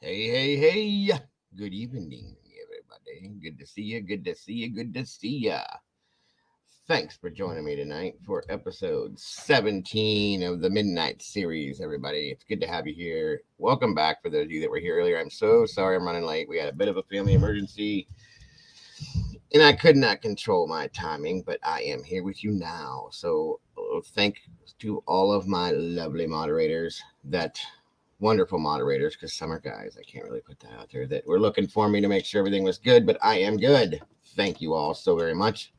Hey, hey, hey. Good evening, everybody. Good to see you. Good to see you. Good to see ya. Thanks for joining me tonight for episode 17 of the Midnight series, everybody. It's good to have you here. Welcome back for those of you that were here earlier. I'm so sorry I'm running late. We had a bit of a family emergency and I could not control my timing, but I am here with you now. So, thank to all of my lovely moderators that wonderful moderators, because some are guys, I can't really put that out there, that were looking for me to make sure everything was good, but I am good. Thank you all so very much.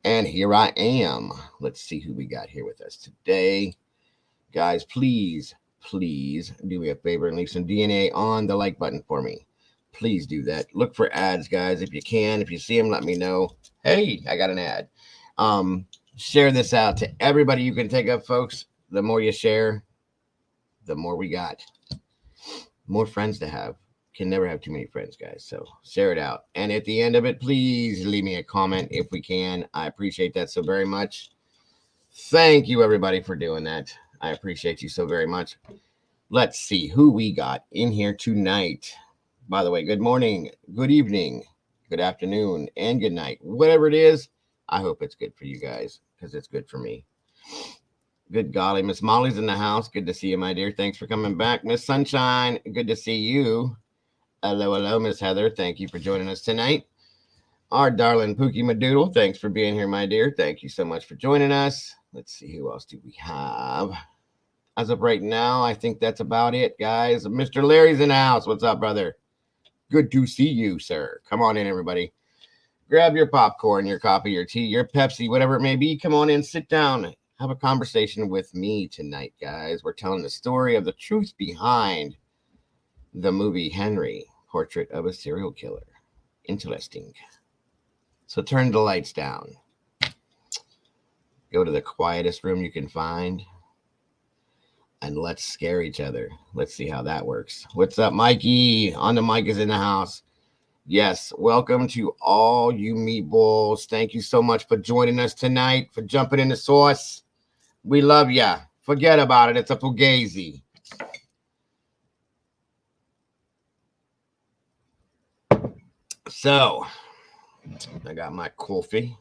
And here I am. Let's see who we got here with us today. Guys, please do me a favor and leave some DNA on the like button for me. Please do that. Look for ads, guys, if you can. If you see them, let me know. Hey, I got an ad. Share this out to everybody you can think of, folks. The more you share, the more we got. More friends to have. Can never have too many friends, guys. So share it out. And at the end of it, please leave me a comment if we can. I appreciate that so very much. Thank you, everybody, for doing that. I appreciate you so very much. Let's see who we got in here tonight. By the way, good morning, good evening, good afternoon, and good night. Whatever it is, I hope it's good for you guys because it's good for me. Good golly, Miss Molly's in the house. Good to see you, my dear. Thanks for coming back. Miss Sunshine, good to see you. Hello, Miss Heather. Thank you for joining us tonight. Our darling Pookie Madoodle, thanks for being here, my dear. Thank you so much for joining us. Let's see, who else do we have? As of right now, I think that's about it, guys. Mr. Larry's in the house. What's up, brother? Good to see you, sir. Come on in, everybody. Grab your popcorn, your coffee, your tea, your Pepsi, whatever it may be. Come on in, sit down. Have a conversation with me tonight, guys. We're telling the story of the truth behind the movie Henry, Portrait of a Serial Killer. Interesting. So turn the lights down. Go to the quietest room you can find. And let's scare each other. Let's see how that works. What's up, Mikey? On the mic is in the house. Yes, welcome to all you meatballs. Thank you so much for joining us tonight, for jumping in the sauce. We love ya. Forget about it. It's a fugazi. So, I got my coffee.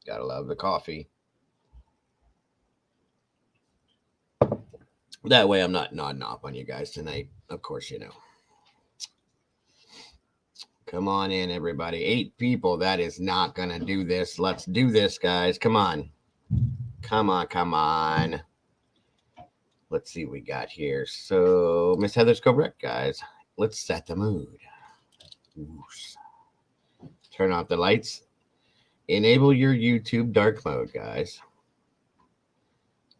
Gotta love the coffee. That way I'm not nodding off on you guys tonight. Of course, you know. Come on in, everybody. 8 people. That is not going to do this. Let's do this, guys. Come on. Come on. Let's see what we got here. So, Miss Heather's correct, guys. Let's set the mood. Turn off the lights. Enable your YouTube dark mode, guys.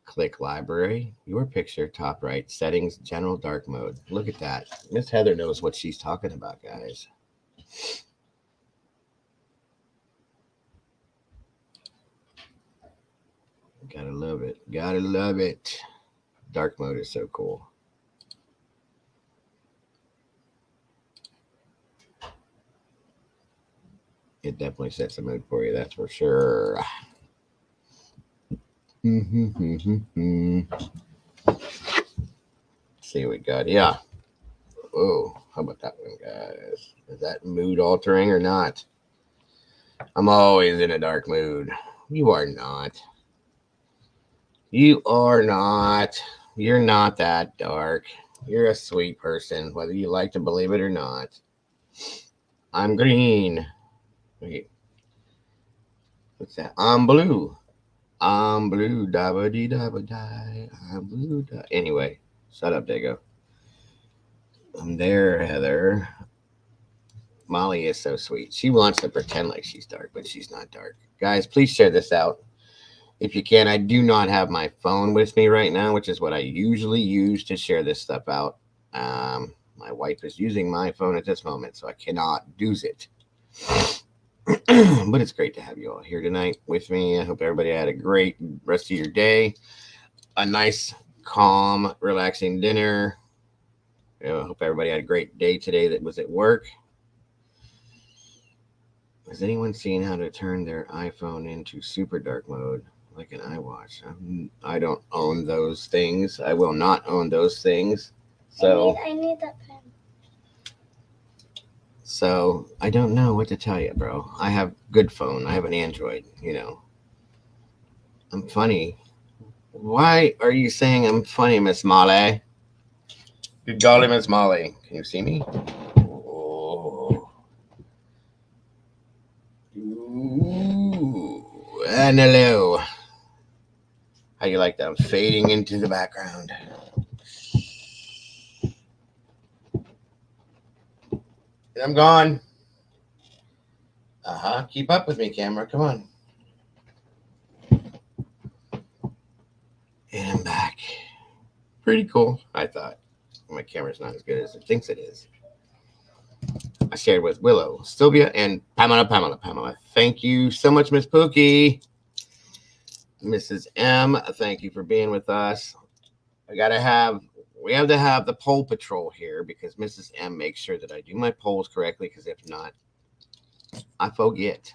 Click library, your picture, top right, settings, general dark mode. Look at that. Miss Heather knows what she's talking about, guys. Gotta love it. Gotta love it. Dark mode is so cool. It definitely sets a mood for you, that's for sure. See what we got. Yeah. Oh, how about that one, guys? Is that mood altering or not? I'm always in a dark mood. You are not. You are not. You're not that dark. You're a sweet person, whether you like to believe it or not. I'm green. Wait. What's that? I'm blue. I'm blue. Dabba dee dabba die. I'm blue. Anyway, shut up, Dago. I'm there, Heather. Molly is so sweet. She wants to pretend like she's dark, but she's not dark. Guys, please share this out. If you can, I do not have my phone with me right now, which is what I usually use to share this stuff out. My wife is using my phone at this moment, so I cannot do it. But it's great to have you all here tonight with me. I hope everybody had a great rest of your day. A nice, calm, relaxing dinner. I hope everybody had a great day today that was at work. Has anyone seen how to turn their iPhone into super dark mode like an iWatch? I don't own those things. I will not own those things. So I need that pen. So I don't know what to tell you, bro. I have good phone. I have an Android. I'm funny. Why are you saying I'm funny, Miss Molly? Good golly, Miss Molly. Can you see me? Oh. Ooh. And hello. How you like that? I'm fading into the background. And I'm gone. Keep up with me, camera. Come on. And I'm back. Pretty cool, I thought. My camera's not as good as it thinks it is. I shared with Willow, Sylvia, and Pamela. Thank you so much, Miss Pookie. Mrs. M, thank you for being with us. We have to have the poll patrol here because Mrs. M makes sure that I do my polls correctly, because if not, I forget.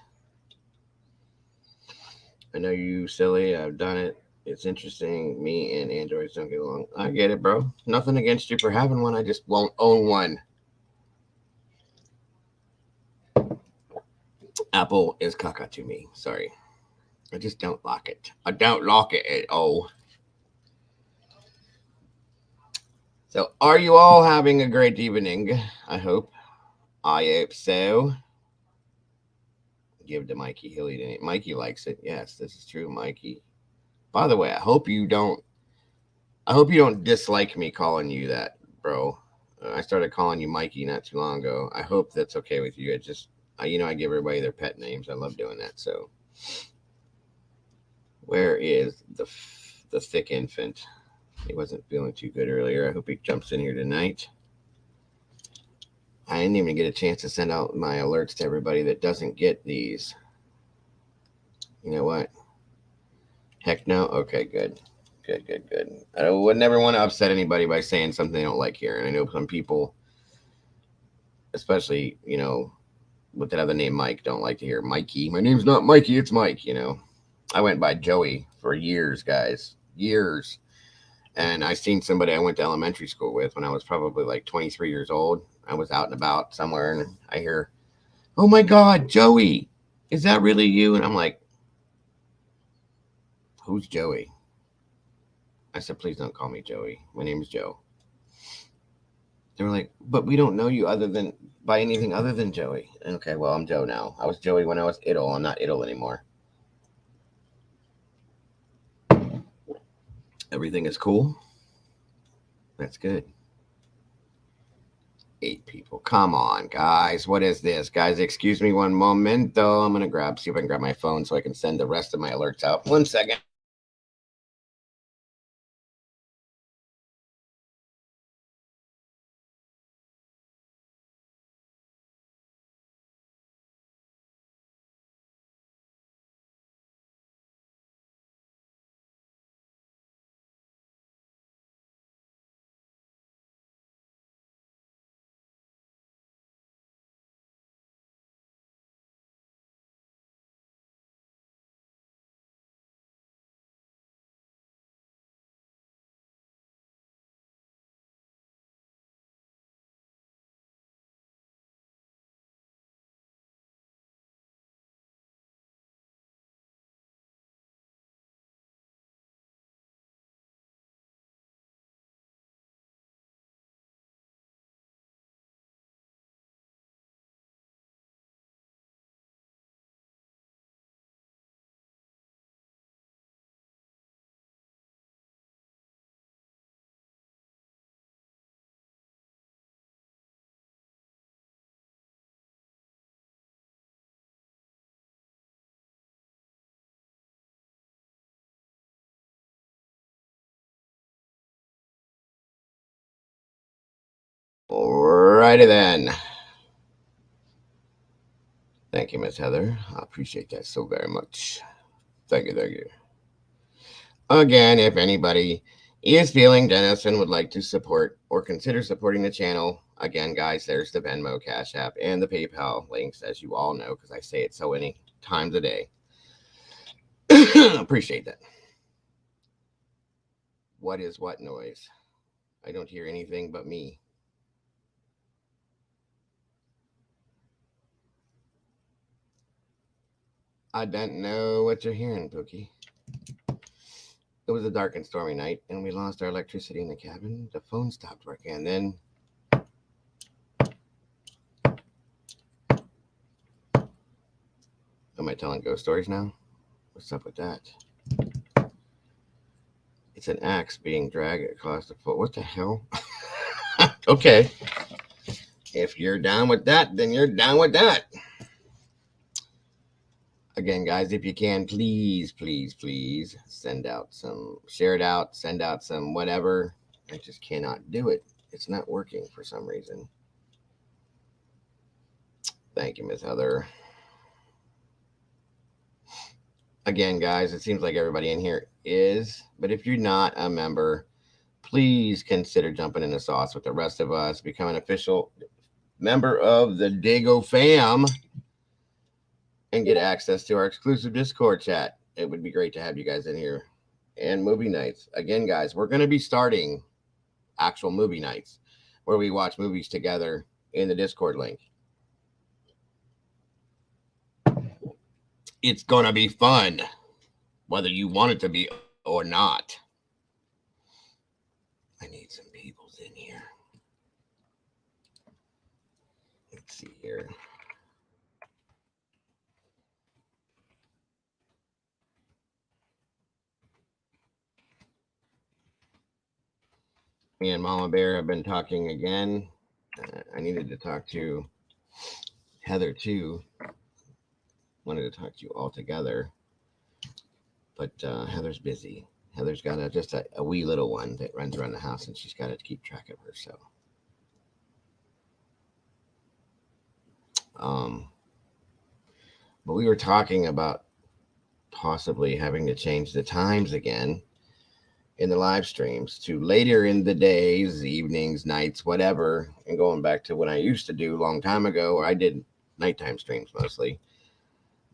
I know you silly, I've done it. It's interesting. Me and Androids don't get along. I get it, bro. Nothing against you for having one. I just won't own one. Apple is caca to me. Sorry. I just don't like it. I don't like it at all. So, are you all having a great evening? I hope. I hope so. Give it to Mikey. He'll eat it. Mikey likes it. Yes, this is true, Mikey. By the way, I hope you don't. I hope you don't dislike me calling you that, bro. I started calling you Mikey not too long ago. I hope that's okay with you. I give everybody their pet names. I love doing that. So, where is the thick infant? He wasn't feeling too good earlier. I hope he jumps in here tonight. I didn't even get a chance to send out my alerts to everybody that doesn't get these. You know what? Heck no. Okay, good. Good. I would never want to upset anybody by saying something they don't like here. And I know some people, especially, with that other name Mike, don't like to hear Mikey. My name's not Mikey, it's Mike. I went by Joey for years, guys. Years. And I seen somebody I went to elementary school with when I was probably like 23 years old. I was out and about somewhere and I hear, "Oh my God, Joey, is that really you?" And I'm like, "Who's Joey?" I said, "Please don't call me Joey. My name is Joe." They were like, "But we don't know you other than by anything other than Joey." Okay, well, I'm Joe now. I was Joey when I was Idle. I'm not Idle anymore. Everything is cool. That's good. 8 people. Come on, guys. What is this? Guys, excuse me one momento. I'm going to see if I can grab my phone so I can send the rest of my alerts out. 1 second. Alrighty then. Thank you, Miss Heather. I appreciate that so very much. Thank you. Again, if anybody is feeling generous and would like to support or consider supporting the channel, again, guys, there's the Venmo, Cash App, and the PayPal links, as you all know, because I say it so many times a day. Appreciate that. What is what noise? I don't hear anything but me. I don't know what you're hearing, Pookie. It was a dark and stormy night, and we lost our electricity in the cabin. The phone stopped working, and then am I telling ghost stories now? What's up with that? It's an axe being dragged across the floor. What the hell? Okay. If you're down with that, then you're down with that. Again, guys, if you can, please, please, please send out some, share it out, send out some whatever. I just cannot do it. It's not working for some reason. Thank you, Miss Heather. Again, guys, it seems like everybody in here is, but if you're not a member, please consider jumping in the sauce with the rest of us, become an official member of the Dago fam, and get access to our exclusive Discord chat. It would be great to have you guys in here. And movie nights. Again, guys, we're going to be starting actual movie nights where we watch movies together in the Discord link. It's going to be fun, whether you want it to be or not. I need some peoples in here. Let's see here. Me and Mama Bear have been talking again. I needed to talk to Heather too. Wanted to talk to you all together, but Heather's busy. Heather's got just a wee little one that runs around the house, and she's got to keep track of her. So, but we were talking about possibly having to change the times again in the live streams to later in the days, evenings, nights, whatever, and going back to what I used to do a long time ago, where I did nighttime streams mostly.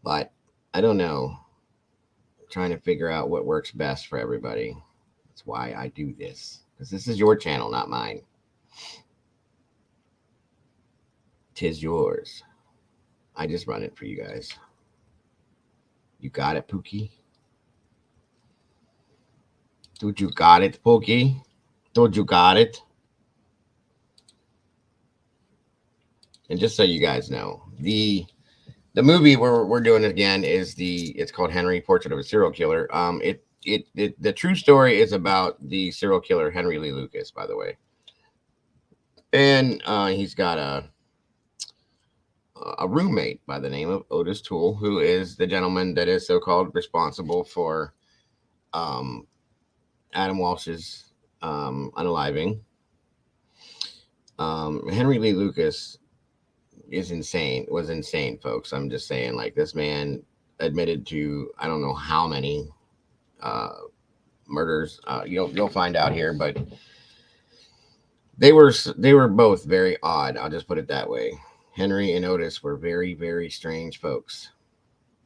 But I don't know. I'm trying to figure out what works best for everybody. That's why I do this, because this is your channel, not mine. 'Tis yours. I just run it for you guys. You got it, Pookie? Dude, you got it, Pookie? Dude, you got it? And just so you guys know, the movie we're doing again is it's called Henry, Portrait of a Serial Killer. The true story is about the serial killer Henry Lee Lucas, by the way. And he's got a roommate by the name of Otis Toole, who is the gentleman that is so-called responsible for Adam Walsh's unaliving. Henry Lee Lucas was insane, folks. I'm just saying, like, this man admitted to I don't know how many murders. You'll find out here, but they were both very odd. I'll just put it that way. Henry and Otis were very, very strange folks.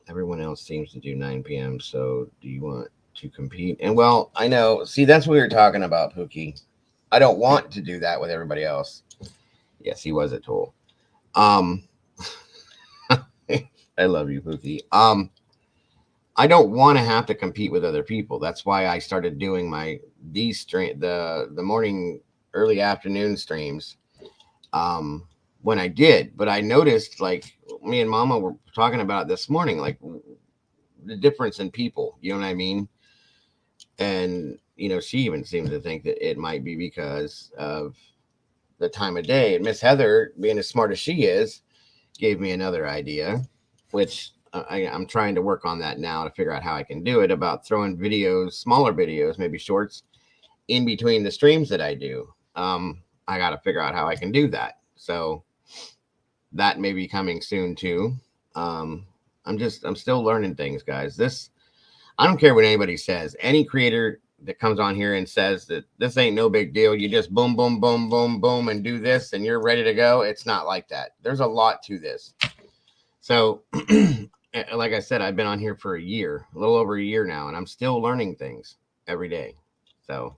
Everyone else seems to do 9 p.m. So do you want to compete? And well, I know. See, that's what we were talking about, Pookie. I don't want to do that with everybody else. Yes, he was a tool. I love you, Pookie. I don't want to have to compete with other people. That's why I started doing the morning, early afternoon streams. When I did, but I noticed, like, me and Mama were talking about it this morning, like the difference in people. You know what I mean? And she even seemed to think that it might be because of the time of day. And Miss Heather, being as smart as she is, gave me another idea, which I'm trying to work on that now to figure out how I can do it, about throwing videos, smaller videos, maybe shorts, in between the streams that I do. I got to figure out how I can do that. So that may be coming soon too. I'm still learning things, guys. I don't care what anybody says. Any creator that comes on here and says that this ain't no big deal, you just boom, boom, boom, boom, boom, and do this and you're ready to go. It's not like that. There's a lot to this. So, like I said, I've been on here for a little over a year now, and I'm still learning things every day. So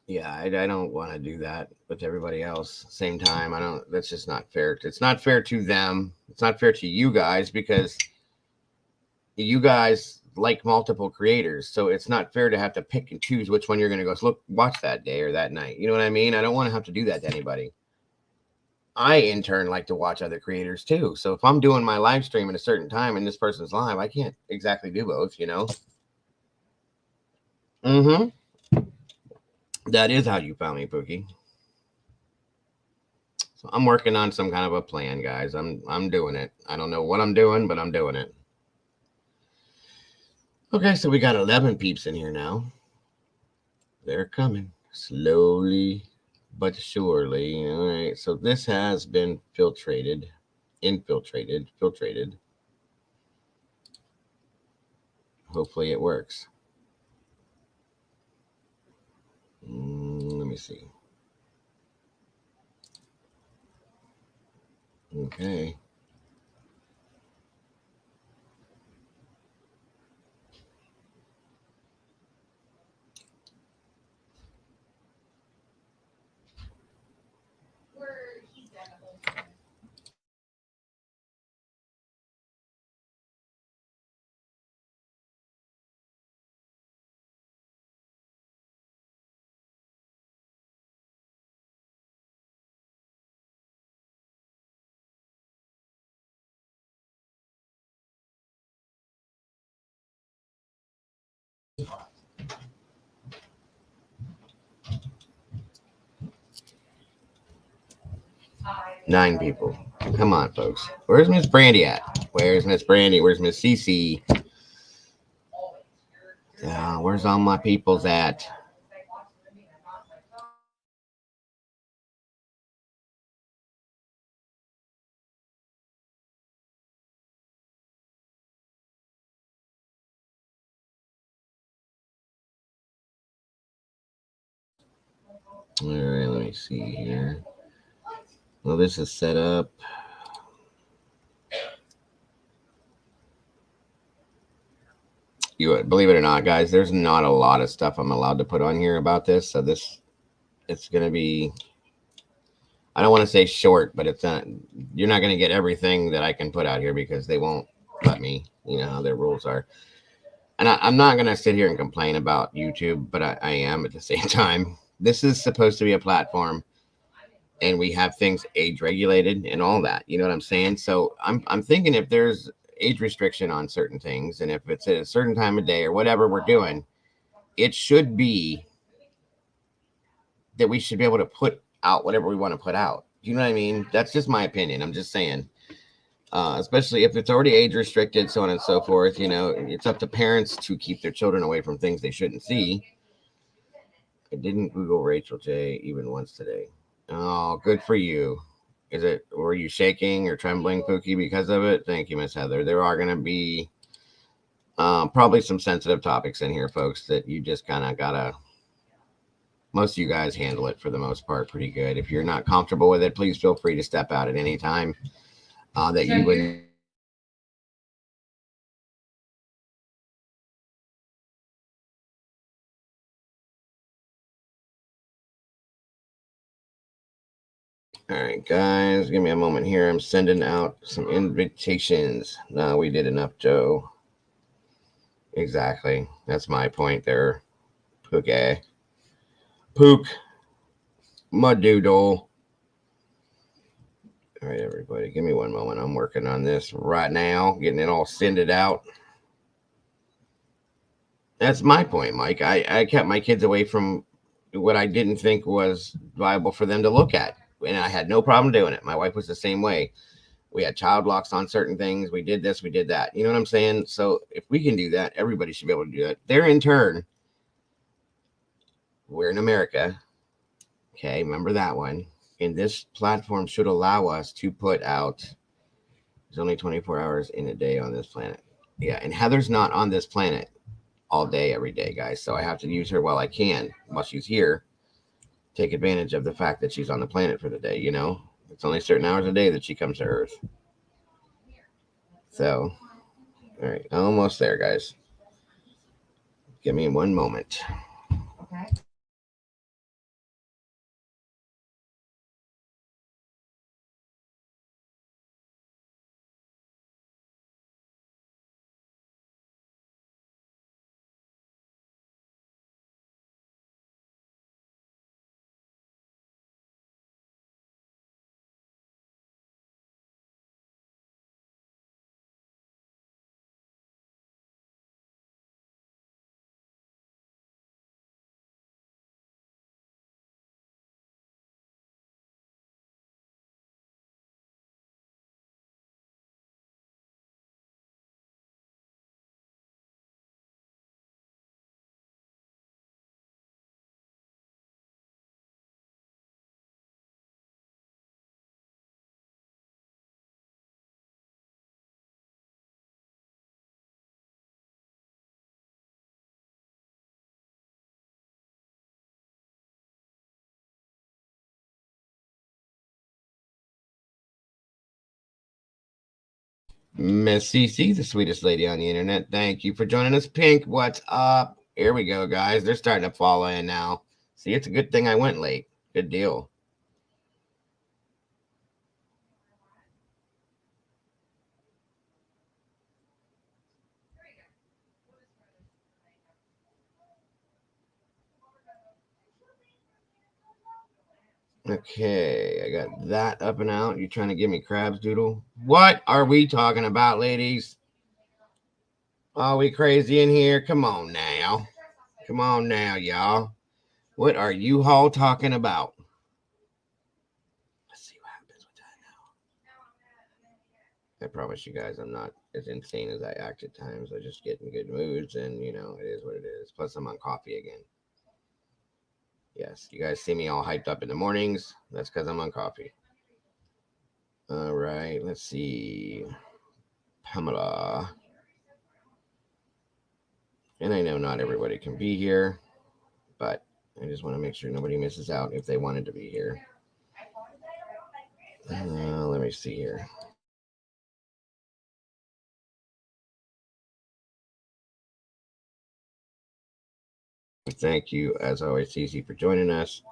Yeah, I don't want to do that with everybody else. Same time, I don't. That's just not fair. It's not fair to them. It's not fair to you guys because you guys like multiple creators, so it's not fair to have to pick and choose which one you're going to go look watch that day or that night. You know what I mean? I don't want to have to do that to anybody. I in turn like to watch other creators too. So if I'm doing my live stream at a certain time and this person's live, I can't exactly do both. You know. Mm-hmm. That is how you found me, Pookie. So I'm working on some kind of a plan, guys. I'm doing it. I don't know what I'm doing, but I'm doing it. Okay, so we got 11 peeps in here now. They're coming slowly but surely. All right, so this has been filtrated. Hopefully it works. Let me see. Okay. Nine people. Come on, folks. Where's Miss Brandy at? Where's Miss Brandy? Where's Miss Cece? Where's all my peoples at? All right, let me see here. Well, this is set up. You believe it or not, guys, there's not a lot of stuff I'm allowed to put on here about this. So this, it's gonna be. I don't want to say short, but it's not. You're not gonna get everything that I can put out here because they won't let me. You know how their rules are. And I'm not gonna sit here and complain about YouTube, but I am at the same time. This is supposed to be a platform and we have things age regulated and all that. You know what I'm saying? So I'm thinking if there's age restriction on certain things, and if it's at a certain time of day or whatever we're doing, it should be that we should be able to put out whatever we want to put out. You know what I mean? That's just my opinion. I'm just saying. Especially if it's already age restricted, so on and so forth. You know, it's up to parents to keep their children away from things they shouldn't see. I didn't Google Rachel J even once today. Oh, good for you. Is it? Were you shaking or trembling, Pookie, because of it? Thank you, Miss Heather. There are going to be probably some sensitive topics in here, folks, that you just kind of gotta. Most of you guys handle it for the most part pretty good. If you're not comfortable with it, please feel free to step out at any time that you would. All right, guys, give me a moment here. I'm sending out some invitations. No, we did enough, Joe. Exactly. That's my point there. Pookie. Pook. Madoodle. All right, everybody, give me one moment. I'm working on this right now, getting it all sended out. That's my point, Mike. I kept my kids away from what I didn't think was viable for them to look at. And I had no problem doing it. My wife was the same way. We had child locks on certain things. We did this, we did that. You know what I'm saying? So if we can do that, everybody should be able to do that. They're in turn, we're in America. Okay, remember that one. And this platform should allow us to put out, there's only 24 hours in a day on this planet. Yeah, and Heather's not on this planet all day, every day, guys. So I have to use her while I can, while she's here. Take advantage of the fact that she's on the planet for the day, you know? It's only certain hours a day that she comes to Earth. So, all right, almost there, guys. Give me one moment. Miss CC, the sweetest lady on the internet. Thank you for joining us. Pink, what's up? Here we go, guys. They're starting to fall in now. See, it's a good thing I went late. Good deal. Okay, I got that up and out. You trying to give me crabs, Doodle? What are we talking about, ladies? Are we crazy in here? Come on now. Come on now, y'all. What are you all talking about? Let's see what happens with that now. I promise you guys I'm not as insane as I act at times. I just get in good moods and, it is what it is. Plus, I'm on coffee again. Yes, you guys see me all hyped up in the mornings. That's because I'm on coffee. All right, let's see. Pamela. And I know not everybody can be here, but I just want to make sure nobody misses out if they wanted to be here. Let me see here. Thank you, as always, Cece, for joining us.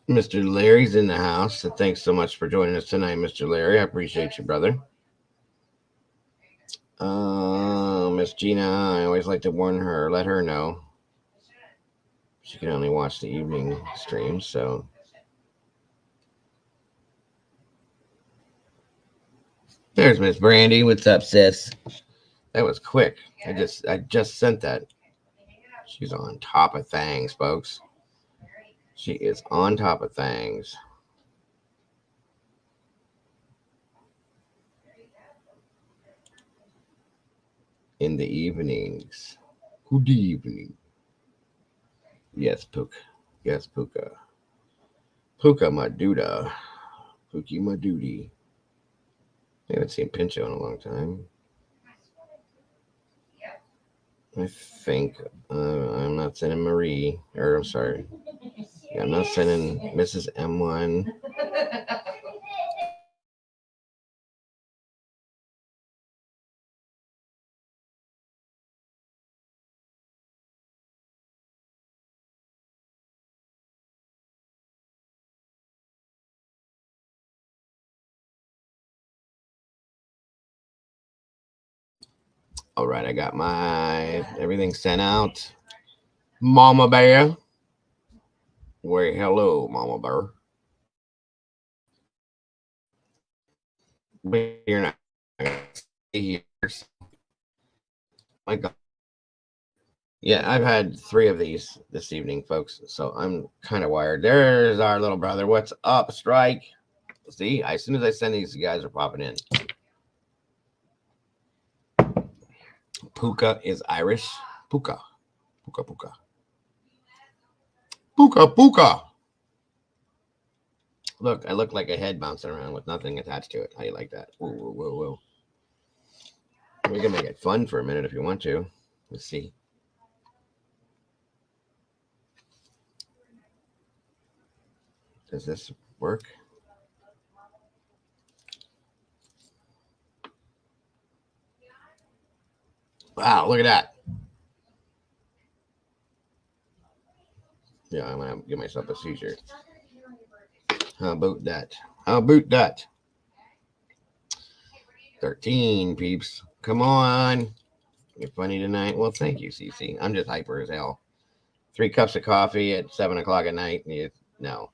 Mr. Larry's in the house, so thanks so much for joining us tonight, Mr. Larry. I appreciate you, brother. Miss Gina, I always like to warn her, let her know. She can only watch the evening stream, so. There's Miss Brandy. What's up, sis? That was quick. I just sent that. She's on top of things, folks. She is on top of things. In the evenings. Good evening. Yes, Puka. Yes, Puka. Puka my duda. Pookie my duty. I haven't seen Pincho in a long time. I think I'm not sending Marie, or I'm sorry. Yeah, I'm not sending Mrs. M1. All right, I got my everything sent out. Mama Bear. Well, hello, Mama Bear. But you're not here. My God. Yeah, I've had 3 of these this evening, folks. So I'm kind of wired. There's our little brother. What's up, Strike? See, as soon as I send these, guys are popping in. Puka is Irish. Puka. Puka, Puka. Puka, Puka. Look, I look like a head bouncing around with nothing attached to it. How you like that? Whoa, whoa, whoa, whoa. We can make it fun for a minute if you want to. Let's see. Does this work? Wow, look at that. Yeah, I'm going to give myself a seizure. How about that? How about that? 13 peeps. Come on. You're funny tonight. Well, thank you, CC. I'm just hyper as hell. 3 cups of coffee at 7 o'clock at night. No.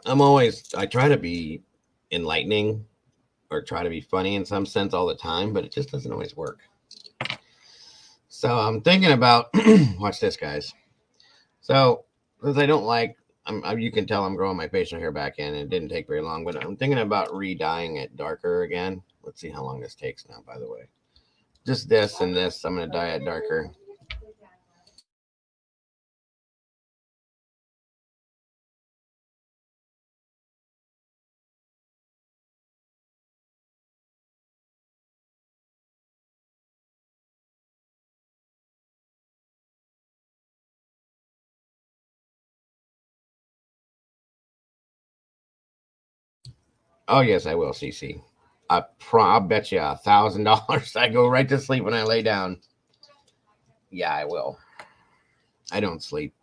I try to be enlightening or try to be funny in some sense all the time, but it just doesn't always work. So I'm thinking about, watch this, guys. So, since I don't like, you can tell I'm growing my facial hair back in, and it didn't take very long, but I'm thinking about re-dyeing it darker again. Let's see how long this takes now, by the way. Just this and this. I'm going to dye it darker. Oh, yes, I will, CC. I'll bet you $1,000 I go right to sleep when I lay down. Yeah, I will. I don't sleep.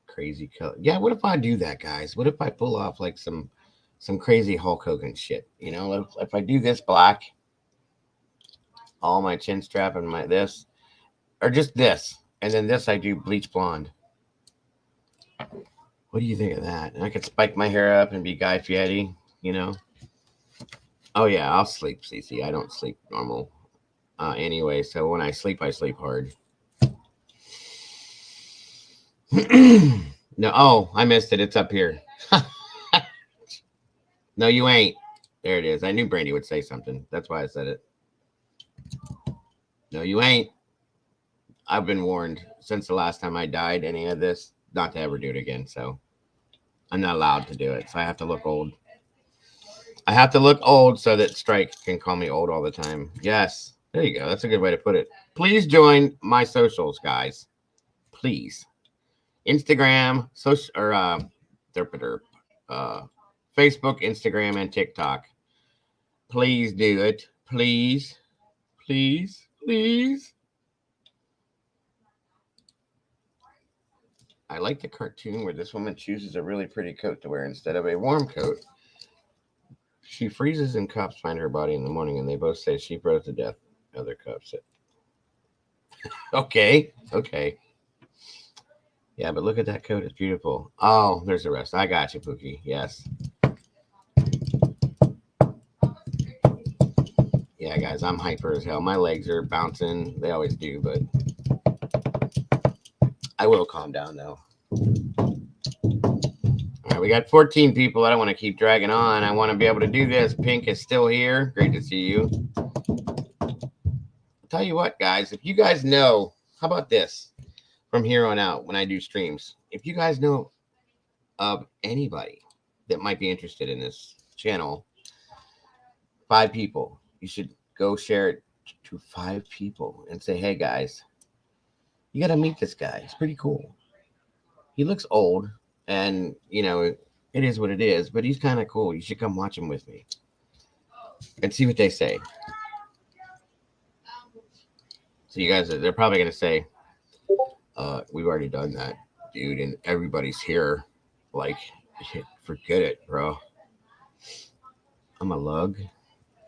Crazy color. Yeah, what if I do that, guys? What if I pull off like some crazy Hulk Hogan shit? You know, if I do this black, all my chin strap and my this, or just this, and then this I do bleach blonde. What do you think of that? I could spike my hair up and be Guy Fieri, you know? Oh yeah, I'll sleep, CC. I don't sleep normal anyway, so when I sleep hard. No, oh, I missed it. It's up here. No, you ain't. There it is. I knew Brandy would say something. That's why I said it. No, you ain't. I've been warned since the last time I died any of this not to ever do it again. So I'm not allowed to do it. So I have to look old. I have to look old so that Strike can call me old all the time. Yes. There you go. That's a good way to put it. Please join my socials, guys. Please. Instagram, social or Facebook, Instagram, and TikTok. Please do it. Please. Please. Please. I like the cartoon where this woman chooses a really pretty coat to wear instead of a warm coat. She freezes and cops find her body in the morning and they both say she froze to death. Other cops say, okay. Yeah, but look at that coat. It's beautiful. Oh, there's the rest. I got you, Pookie. Yes. Yeah, guys, I'm hyper as hell. My legs are bouncing. They always do, but I will calm down, though. All right, we got 14 people. I don't want to keep dragging on. I want to be able to do this. Pink is still here. Great to see you. I'll tell you what, guys. If you guys know, how about this? From here on out, when I do streams, if you guys know of anybody that might be interested in this channel, 5 people, you should go share it to 5 people and say, hey guys, you got to meet this guy. He's pretty cool. He looks old and you know, it is what it is, but he's kind of cool. You should come watch him with me and see what they say. So you guys, they're probably going to say, we've already done that, dude, and everybody's here. Like, forget it, bro. I'm a lug.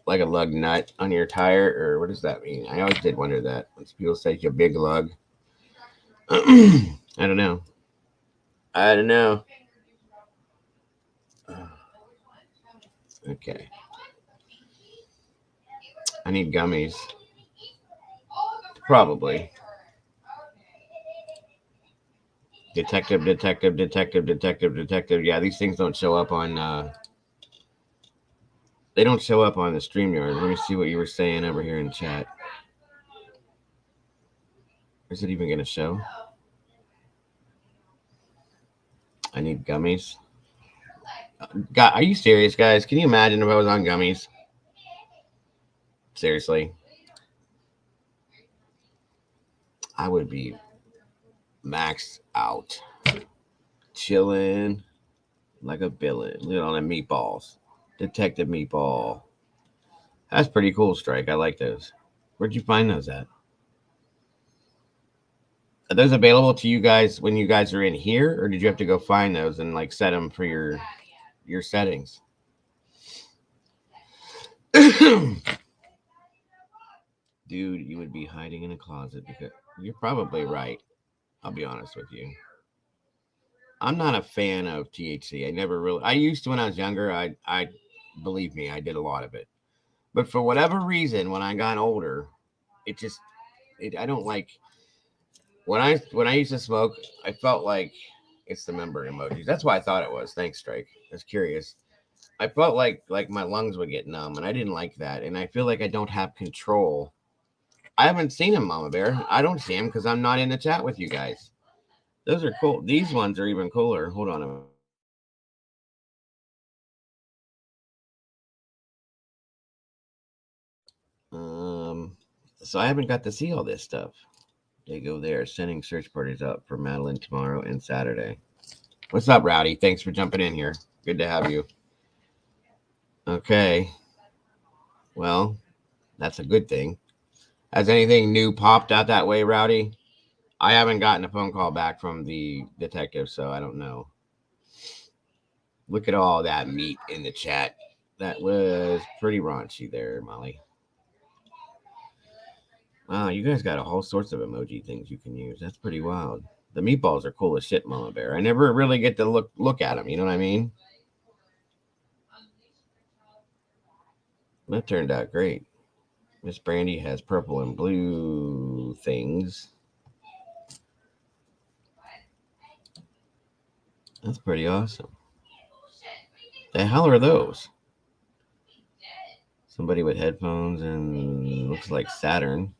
Like a lug nut on your tire, or what does that mean? I always did wonder that. When people say you're a big lug. I don't know. Okay. I need gummies. Probably. Detective. Yeah, these things don't show up on they don't show up on the StreamYard. Let me see what you were saying over here in chat. Is it even going to show? I need gummies. God, are you serious, guys? Can you imagine if I was on gummies? Seriously. I would be maxed out. Chilling like a villain. Look at all the meatballs. Detective Meatball. That's pretty cool, Strike. I like those. Where'd you find those at? Are those available to you guys when you guys are in here, or did you have to go find those and like set them for your settings? Dude, you would be hiding in a closet because you're probably right. I'll be honest with you. I'm not a fan of THC. I used to when I was younger. I believe me, I did a lot of it. But for whatever reason, when I got older, I don't like when I used to smoke, I felt like it's the member emojis. That's why I thought it was. Thanks, Strike. I was curious. I felt like my lungs would get numb, and I didn't like that. And I feel like I don't have control. I haven't seen him, Mama Bear. I don't see him because I'm not in the chat with you guys. Those are cool. These ones are even cooler. Hold on a minute. So I haven't got to see all this stuff. They go there, sending search parties out for Madeline tomorrow and Saturday. What's up, Rowdy? Thanks for jumping in here. Good to have you. Okay. Well, that's a good thing. Has anything new popped out that way, Rowdy? I haven't gotten a phone call back from the detective, so I don't know. Look at all that meat in the chat. That was pretty raunchy there, Molly. Wow, you guys got a whole sorts of emoji things you can use. That's pretty wild. The meatballs are cool as shit, Mama Bear. I never really get to look at them. You know what I mean? That turned out great. Miss Brandy has purple and blue things. That's pretty awesome. The hell are those? Somebody with headphones and looks like Saturn.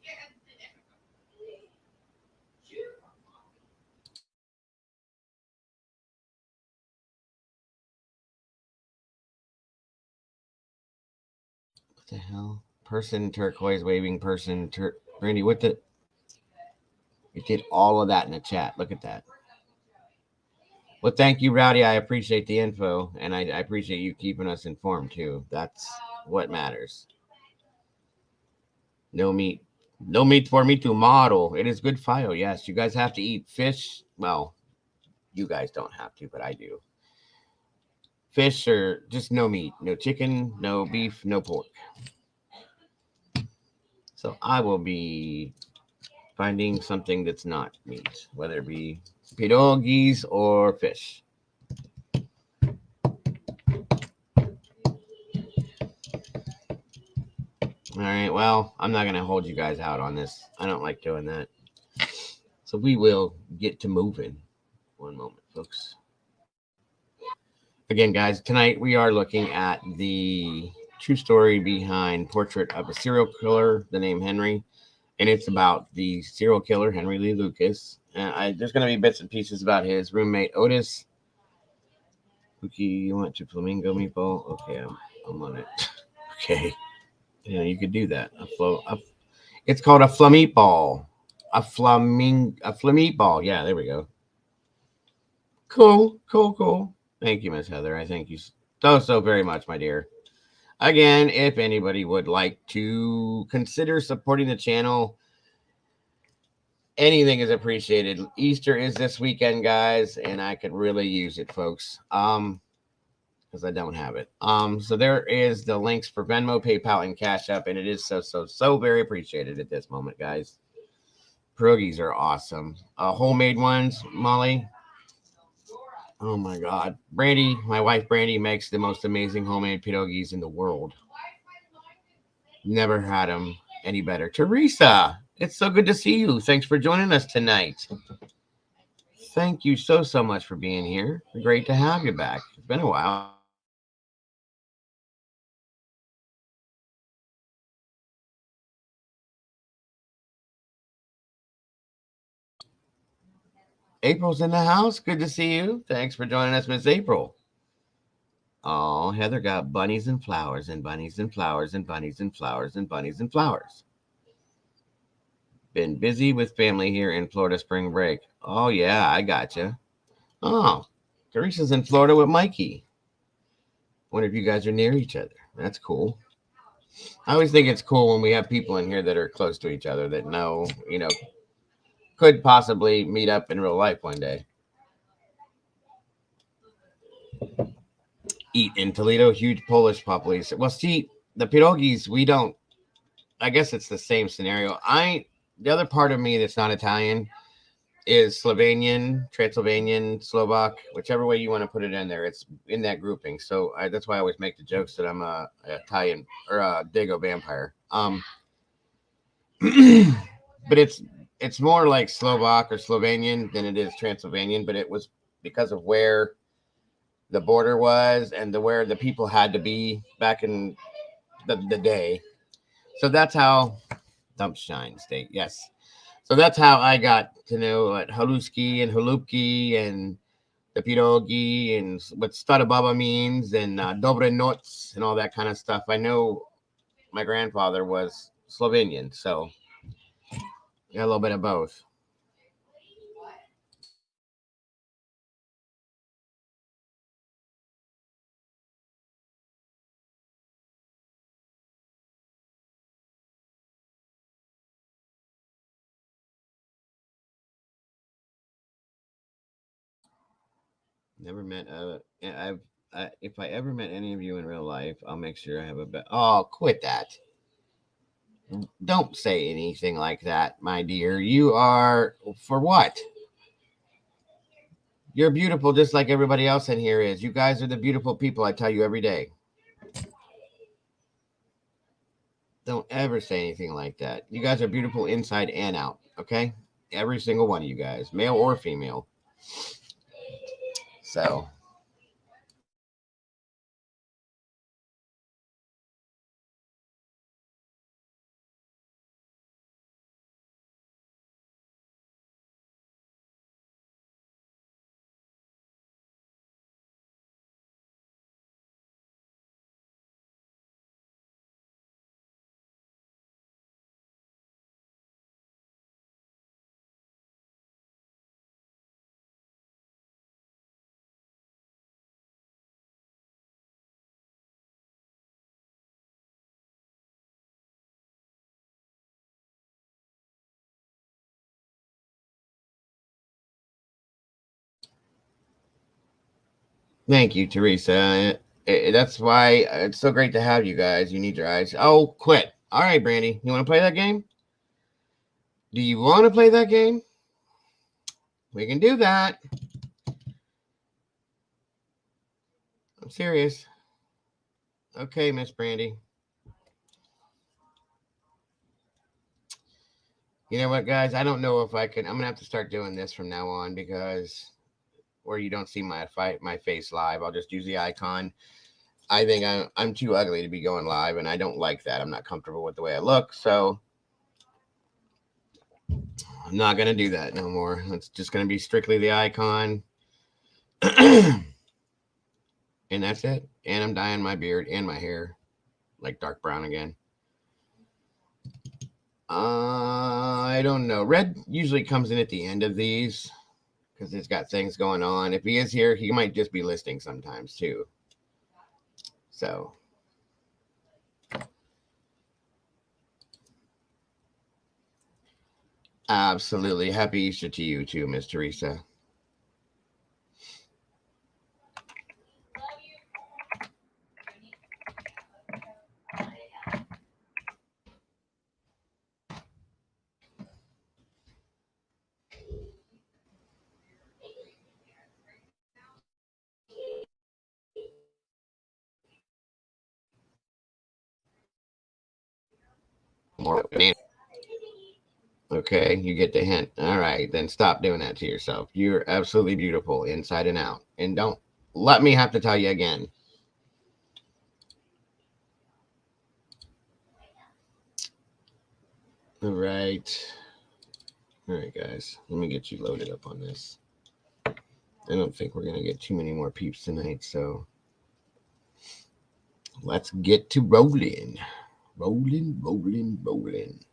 What the hell? Person turquoise waving person. Brandy, what the? It did all of that in the chat. Look at that. Well, thank you, Rowdy. I appreciate the info, and I appreciate you keeping us informed too. That's what matters. No meat, no meat for me to model. It is good file. Yes, you guys have to eat fish. Well, you guys don't have to, but I do. Fish or just no meat, no chicken, no beef, no pork. So I will be finding something that's not meat, whether it be pierogies or fish. All right. Well, I'm not going to hold you guys out on this. I don't like doing that. So we will get to moving. One moment, folks. Again, guys, tonight we are looking at the true story behind Portrait of a Serial Killer, the name Henry. And it's about the serial killer, Henry Lee Lucas. There's going to be bits and pieces about his roommate, Otis. Pookie, you went to Flamingo Meatball? Okay, I'm on it. Okay. Yeah, you could do that. It's called a flameatball. A flameatball. Yeah, there we go. Cool. Thank you, Miss Heather. I thank you so very much, my dear. Again, if anybody would like to consider supporting the channel, anything is appreciated. Easter is this weekend, guys, and I could really use it, folks. Because I don't have it. So there is the links for Venmo, PayPal, and Cash App, and it is so very appreciated at this moment, guys. Pierogies are awesome. Homemade ones, Molly. Oh my God, Brandy, my wife Brandy makes the most amazing homemade pierogies in the world. Never had them any better. Teresa, it's so good to see you. Thanks for joining us tonight. Thank you so much for being here. Great to have you back. It's been a while. April's in the house. Good to see you. Thanks for joining us, Miss April. Oh, Heather got bunnies and flowers and bunnies and flowers and bunnies and flowers and bunnies and flowers. Been busy with family here in Florida spring break. Oh, yeah, I gotcha. Oh, Teresa's in Florida with Mikey. Wonder if you guys are near each other. That's cool. I always think it's cool when we have people in here that are close to each other that know, could possibly meet up in real life one day. Eat in Toledo, huge Polish population. Well, see, the pierogies, we don't. I guess it's the same scenario. The other part of me that's not Italian is Slovenian, Transylvanian, Slovak, whichever way you want to put it in there. It's in that grouping. So that's why I always make the jokes that I'm a Italian or a Dago vampire. But it's more like Slovak or Slovenian than it is Transylvanian. But it was because of where the border was and where the people had to be back in the day. So that's how Dumpstein State. Yes. So that's how I got to know what Haluski and Halupki and the pierogi and what Starababa means and Dobre Noc and all that kind of stuff. I know my grandfather was Slovenian, so got a little bit of both. Never met. If I ever met any of you in real life, I'll make sure I have a bet. Oh, quit that! Don't say anything like that, my dear. You are for what? You're beautiful, just like everybody else in here is. You guys are the beautiful people. I tell you every day. Don't ever say anything like that. You guys are beautiful inside and out. Okay, every single one of you guys, male or female. So thank you, Teresa. That's why it's so great to have you guys. You need your eyes. Oh, quit. All right, Brandy. You want to play that game? Do you want to play that game? We can do that. I'm serious. Okay, Miss Brandy. You know what, guys? I don't know if I can. I'm gonna have to start doing this from now on because where you don't see my face live, I'll just use the icon. I think I'm too ugly to be going live, and I don't like that. I'm not comfortable with the way I look, so I'm not gonna do that no more. It's just gonna be strictly the icon, and that's it. And I'm dyeing my beard and my hair like dark brown again. I don't know. Red usually comes in at the end of these because it's got things going on. If he is here, he might just be listening sometimes too. So absolutely. Happy Easter to you too, Miss Teresa. More okay, you get the hint. All right, then stop doing that to yourself. You're absolutely beautiful inside and out. And don't let me have to tell you again. All right. All right, guys. Let me get you loaded up on this. I don't think we're going to get too many more peeps tonight, so let's get to rolling. Rolling, rolling, rolling.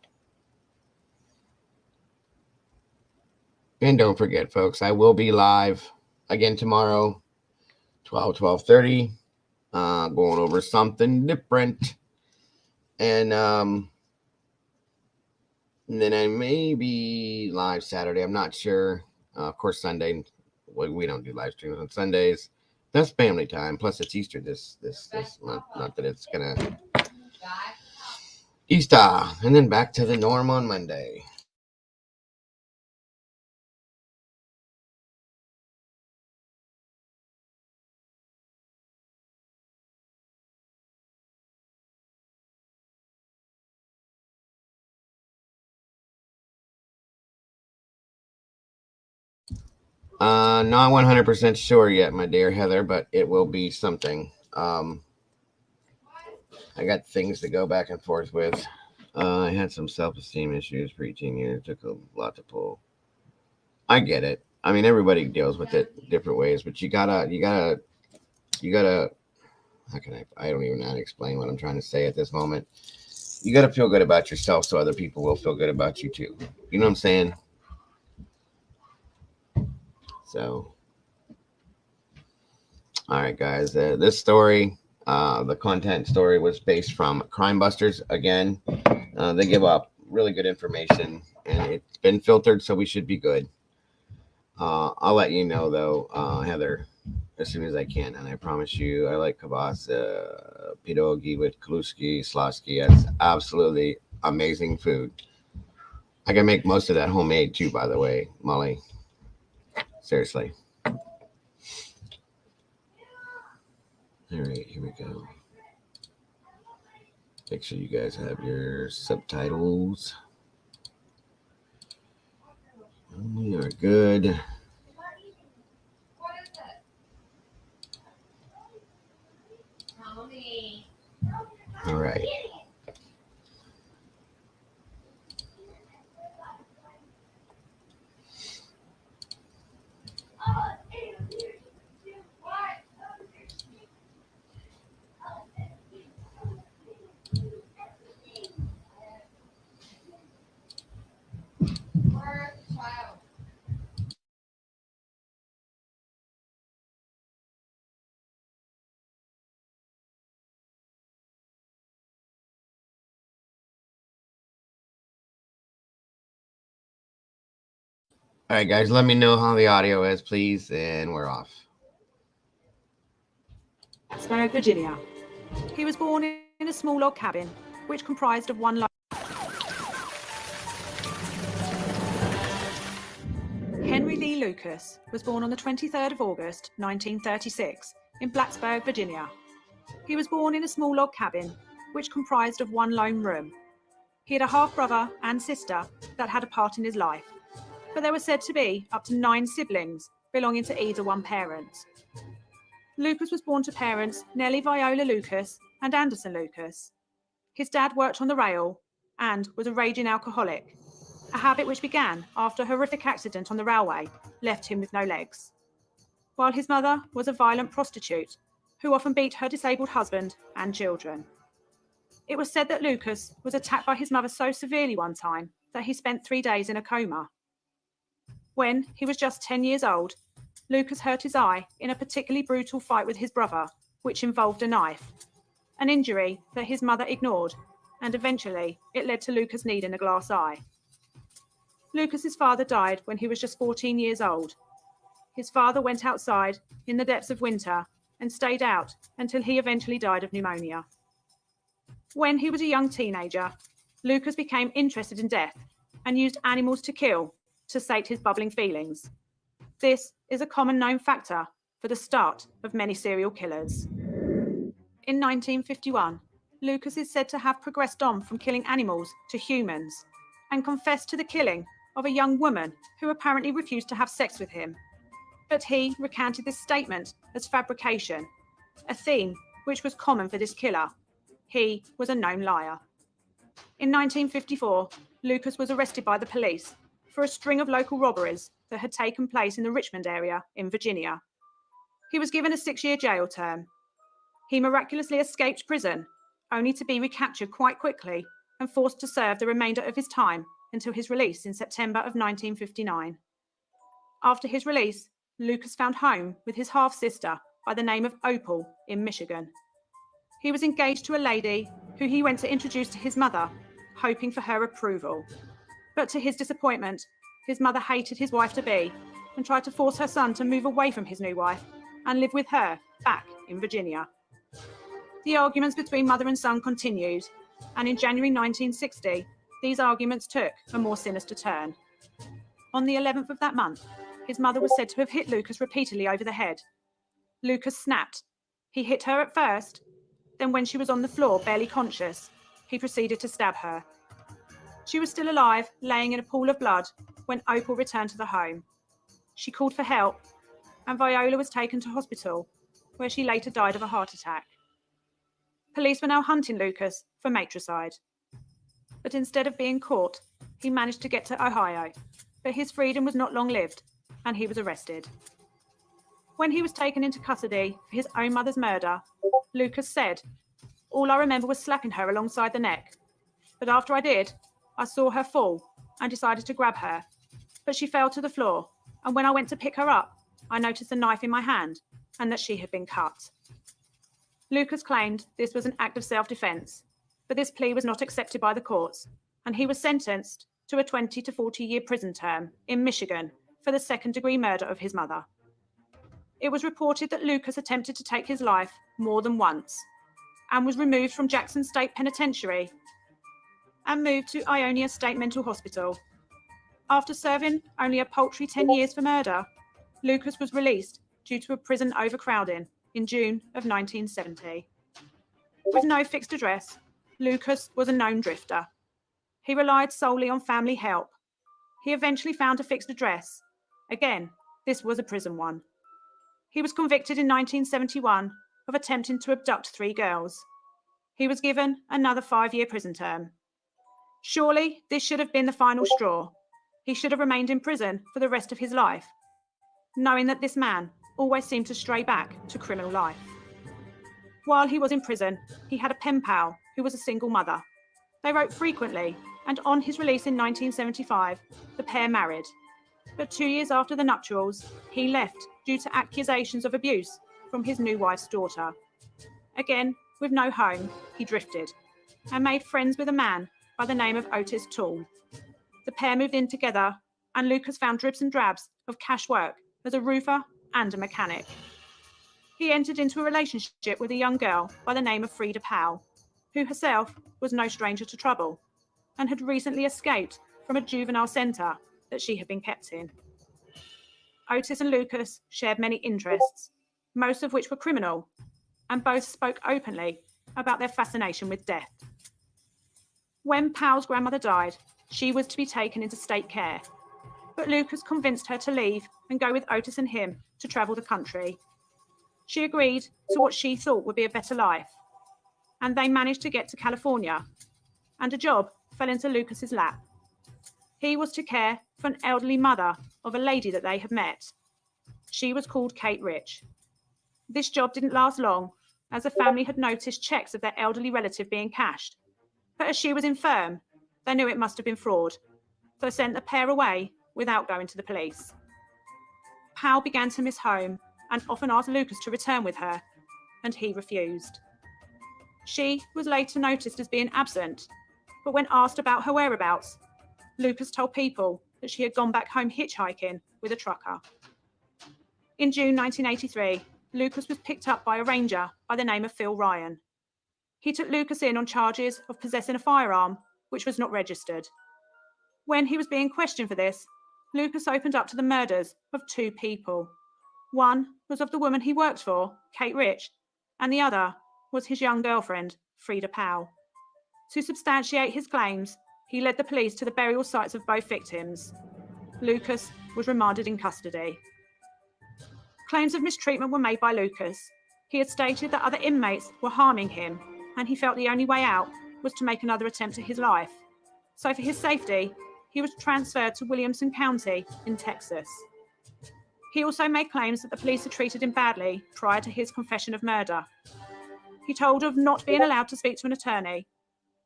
And don't forget, folks, I will be live again tomorrow, 12:30, going over something different. And then I may be live Saturday. I'm not sure. Of course, Sunday. We don't do live streams on Sundays. That's family time. Plus, it's Easter this month. Not that it's gonna Easter, and then back to the norm on Monday. Not 100% sure yet, my dear Heather, but it will be something. I got things to go back and forth with. I had some self-esteem issues preteen years. Took a lot to pull. I get it. I mean, everybody deals with it different ways, but you gotta. How can I? I don't even know how to explain what I'm trying to say at this moment. You gotta feel good about yourself, so other people will feel good about you too. You know what I'm saying? So, all right, guys. This story, the content story, was based from Crime Busters. Again, they give up really good information, and it's been filtered, so we should be good. I'll let you know though, Heather, as soon as I can, and I promise you, I like kielbasa, pierogi with kaluski, slavsky. That's absolutely amazing food. I can make most of that homemade too, by the way, Molly. Seriously. All right, here we go. Make sure you guys have your subtitles. We are good. All right. All right, guys, let me know how the audio is, please, and we're off. Plattsburgh, Virginia. He was born in a small log cabin, which comprised of one Henry Lee Lucas was born on the 23rd of August, 1936, in Plattsburgh, Virginia. He was born in a small log cabin, which comprised of one lone room. He had a half-brother and sister that had a part in his life, but there were said to be up to 9 siblings belonging to either one parent. Lucas was born to parents Nellie Viola Lucas and Anderson Lucas. His dad worked on the rail and was a raging alcoholic, a habit which began after a horrific accident on the railway left him with no legs. While his mother was a violent prostitute who often beat her disabled husband and children. It was said that Lucas was attacked by his mother so severely one time that he spent 3 days in a coma. When he was just 10 years old, Lucas hurt his eye in a particularly brutal fight with his brother, which involved a knife, an injury that his mother ignored, and eventually it led to Lucas needing a glass eye. Lucas's father died when he was just 14 years old. His father went outside in the depths of winter and stayed out until he eventually died of pneumonia. When he was a young teenager, Lucas became interested in death and used animals to kill to sate his bubbling feelings. This is a common known factor for the start of many serial killers. In 1951, Lucas is said to have progressed on from killing animals to humans and confessed to the killing of a young woman who apparently refused to have sex with him. But he recounted this statement as fabrication, a theme which was common for this killer. He was a known liar. In 1954, Lucas was arrested by the police for a string of local robberies that had taken place in the Richmond area in Virginia. He was given a 6-year jail term. He miraculously escaped prison, only to be recaptured quite quickly and forced to serve the remainder of his time until his release in September of 1959. After his release, Lucas found home with his half-sister by the name of Opal in Michigan. He was engaged to a lady who he went to introduce to his mother, hoping for her approval. But to his disappointment, his mother hated his wife-to-be and tried to force her son to move away from his new wife and live with her back in Virginia. The arguments between mother and son continued, and in January 1960, these arguments took a more sinister turn. On the 11th of that month, his mother was said to have hit Lucas repeatedly over the head. Lucas snapped. He hit her at first, then when she was on the floor, barely conscious, he proceeded to stab her. She was still alive, laying in a pool of blood, when Opal returned to the home. She called for help, and Viola was taken to hospital, where she later died of a heart attack. Police were now hunting Lucas for matricide. But instead of being caught, he managed to get to Ohio, but his freedom was not long-lived, and he was arrested. When he was taken into custody for his own mother's murder, Lucas said, "All I remember was slapping her alongside the neck. But after I did, I saw her fall and decided to grab her. But she fell to the floor, and when I went to pick her up, I noticed a knife in my hand and that she had been cut." Lucas claimed this was an act of self-defense, but this plea was not accepted by the courts, and he was sentenced to a 20 to 40-year prison term in Michigan for the second-degree murder of his mother. It was reported that Lucas attempted to take his life more than once and was removed from Jackson State Penitentiary and moved to Ionia State Mental Hospital. After serving only a paltry 10 years for murder, Lucas was released due to a prison overcrowding in June of 1970. With no fixed address, Lucas was a known drifter. He relied solely on family help. He eventually found a fixed address. Again, this was a prison one. He was convicted in 1971 of attempting to abduct 3 girls. He was given another 5-year prison term. Surely, this should have been the final straw. He should have remained in prison for the rest of his life, knowing that this man always seemed to stray back to criminal life. While he was in prison, he had a pen pal who was a single mother. They wrote frequently, and on his release in 1975, the pair married. But 2 years after the nuptials, he left due to accusations of abuse from his new wife's daughter. Again, with no home, he drifted and made friends with a man by the name of Otis Toole. The pair moved in together, and Lucas found dribs and drabs of cash work as a roofer and a mechanic. He entered into a relationship with a young girl by the name of Frida Powell, who herself was no stranger to trouble and had recently escaped from a juvenile centre that she had been kept in. Otis and Lucas shared many interests, most of which were criminal, and both spoke openly about their fascination with death. When Powell's grandmother died, she was to be taken into state care, but Lucas convinced her to leave and go with Otis and him to travel the country. She agreed to what she thought would be a better life, and they managed to get to California, and a job fell into Lucas's lap. He was to care for an elderly mother of a lady that they had met. She was called Kate Rich. This job didn't last long, as the family had noticed checks of their elderly relative being cashed. But as she was infirm, they knew it must have been fraud, so sent the pair away without going to the police. Powell began to miss home and often asked Lucas to return with her, and he refused. She was later noticed as being absent, but when asked about her whereabouts, Lucas told people that she had gone back home hitchhiking with a trucker. In June 1983, Lucas was picked up by a ranger by the name of Phil Ryan. He took Lucas in on charges of possessing a firearm, which was not registered. When he was being questioned for this, Lucas opened up to the murders of 2 people. One was of the woman he worked for, Kate Rich, and the other was his young girlfriend, Frida Powell. To substantiate his claims, he led the police to the burial sites of both victims. Lucas was remanded in custody. Claims of mistreatment were made by Lucas. He had stated that other inmates were harming him, and he felt the only way out was to make another attempt at his life. So for his safety, he was transferred to Williamson County in Texas. He also made claims that the police had treated him badly prior to his confession of murder. He told of not being allowed to speak to an attorney.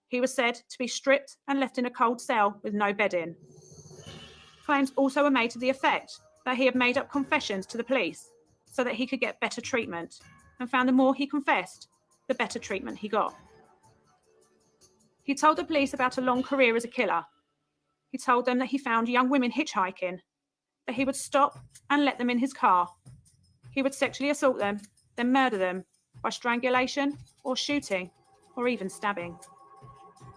He was said to be stripped and left in a cold cell with no bedding. Claims also were made to the effect that he had made up confessions to the police so that he could get better treatment, and found the more he confessed, the better treatment he got. He told the police about a long career as a killer. He told them that he found young women hitchhiking, that he would stop and let them in his car. He would sexually assault them, then murder them by strangulation or shooting or even stabbing.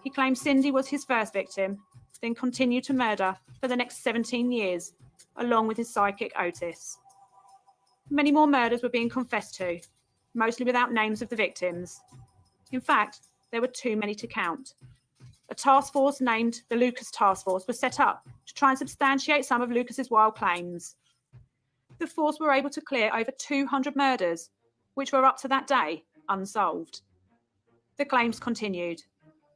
He claimed Cindy was his first victim, then continued to murder for the next 17 years, along with his sidekick Otis. Many more murders were being confessed to, mostly without names of the victims. In fact, there were too many to count. A task force named the Lucas Task Force was set up to try and substantiate some of Lucas's wild claims. The force were able to clear over 200 murders, which were up to that day unsolved. The claims continued.